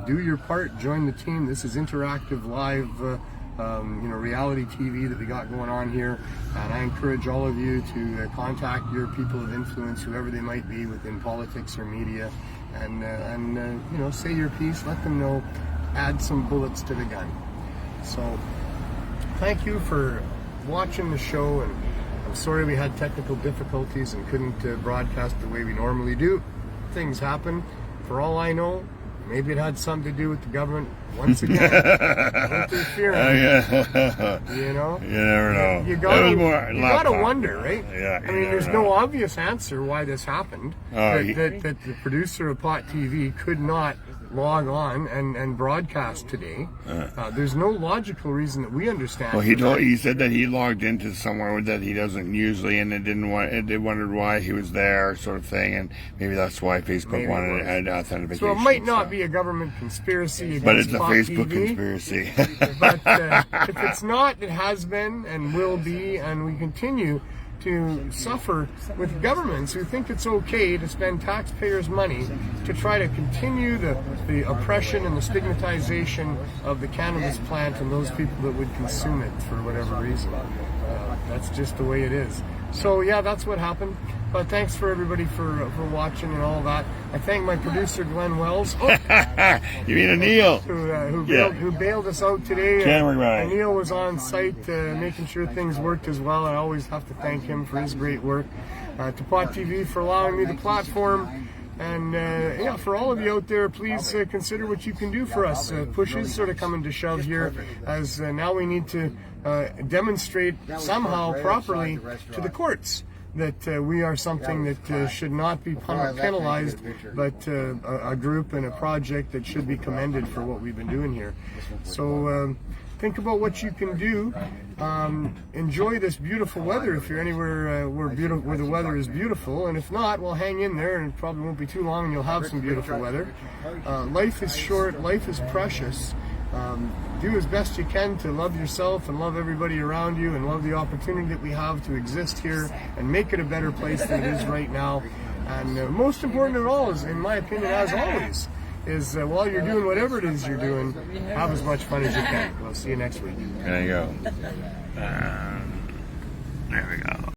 Do your part, join the team. This is interactive live reality TV that we got going on here, and I encourage all of you to contact your people of influence, whoever they might be within politics or media, and say your piece, let them know, add some bullets to the gun. So thank you for watching the show, and I'm sorry we had technical difficulties and couldn't broadcast the way we normally do. Things happen. For all I know, maybe it had something to do with the government once again interfering. You know, you never know. You gotta wonder, right? Yeah. I mean, there's no obvious answer why this happened. That the producer of Pot TV could not log on and broadcast today. There's no logical reason that we understand. Well, he said that he logged into somewhere that he doesn't usually, and they wondered why he was there, sort of thing, and maybe that's why Facebook wanted to add authentication. So it might not be a government conspiracy against but it's a Pot Facebook TV. conspiracy. But if it's not, it has been and will be, and we continue to suffer with governments who think it's okay to spend taxpayers' money to try to continue the oppression and the stigmatization of the cannabis plant and those people that would consume it for whatever reason. That's just the way it is. So yeah, that's what happened. But thanks for everybody for watching and all that. I thank my producer Glenn Wells. Oh, you mean a Neil? Who bailed us out today. And Neil was on site making sure things worked as well. I always have to thank him for his great work. To Pot TV for allowing me the platform. And for all of you out there, please consider what you can do for us. Push is sort of coming to shove here, as now we need to demonstrate somehow properly to the courts that we are something that should not be penalized, but a group and a project that should be commended for what we've been doing here. So think about what you can do. Enjoy this beautiful weather if you're anywhere where the weather is beautiful, and if not, well, hang in there, and it probably won't be too long and you'll have some beautiful weather. Life is short, life is precious. Do as best you can to love yourself and love everybody around you, and love the opportunity that we have to exist here and make it a better place than it is right now. And most important of all is, in my opinion, as always, is while you're doing whatever it is you're doing, have as much fun as you can. We'll see you next week. There you go. There we go.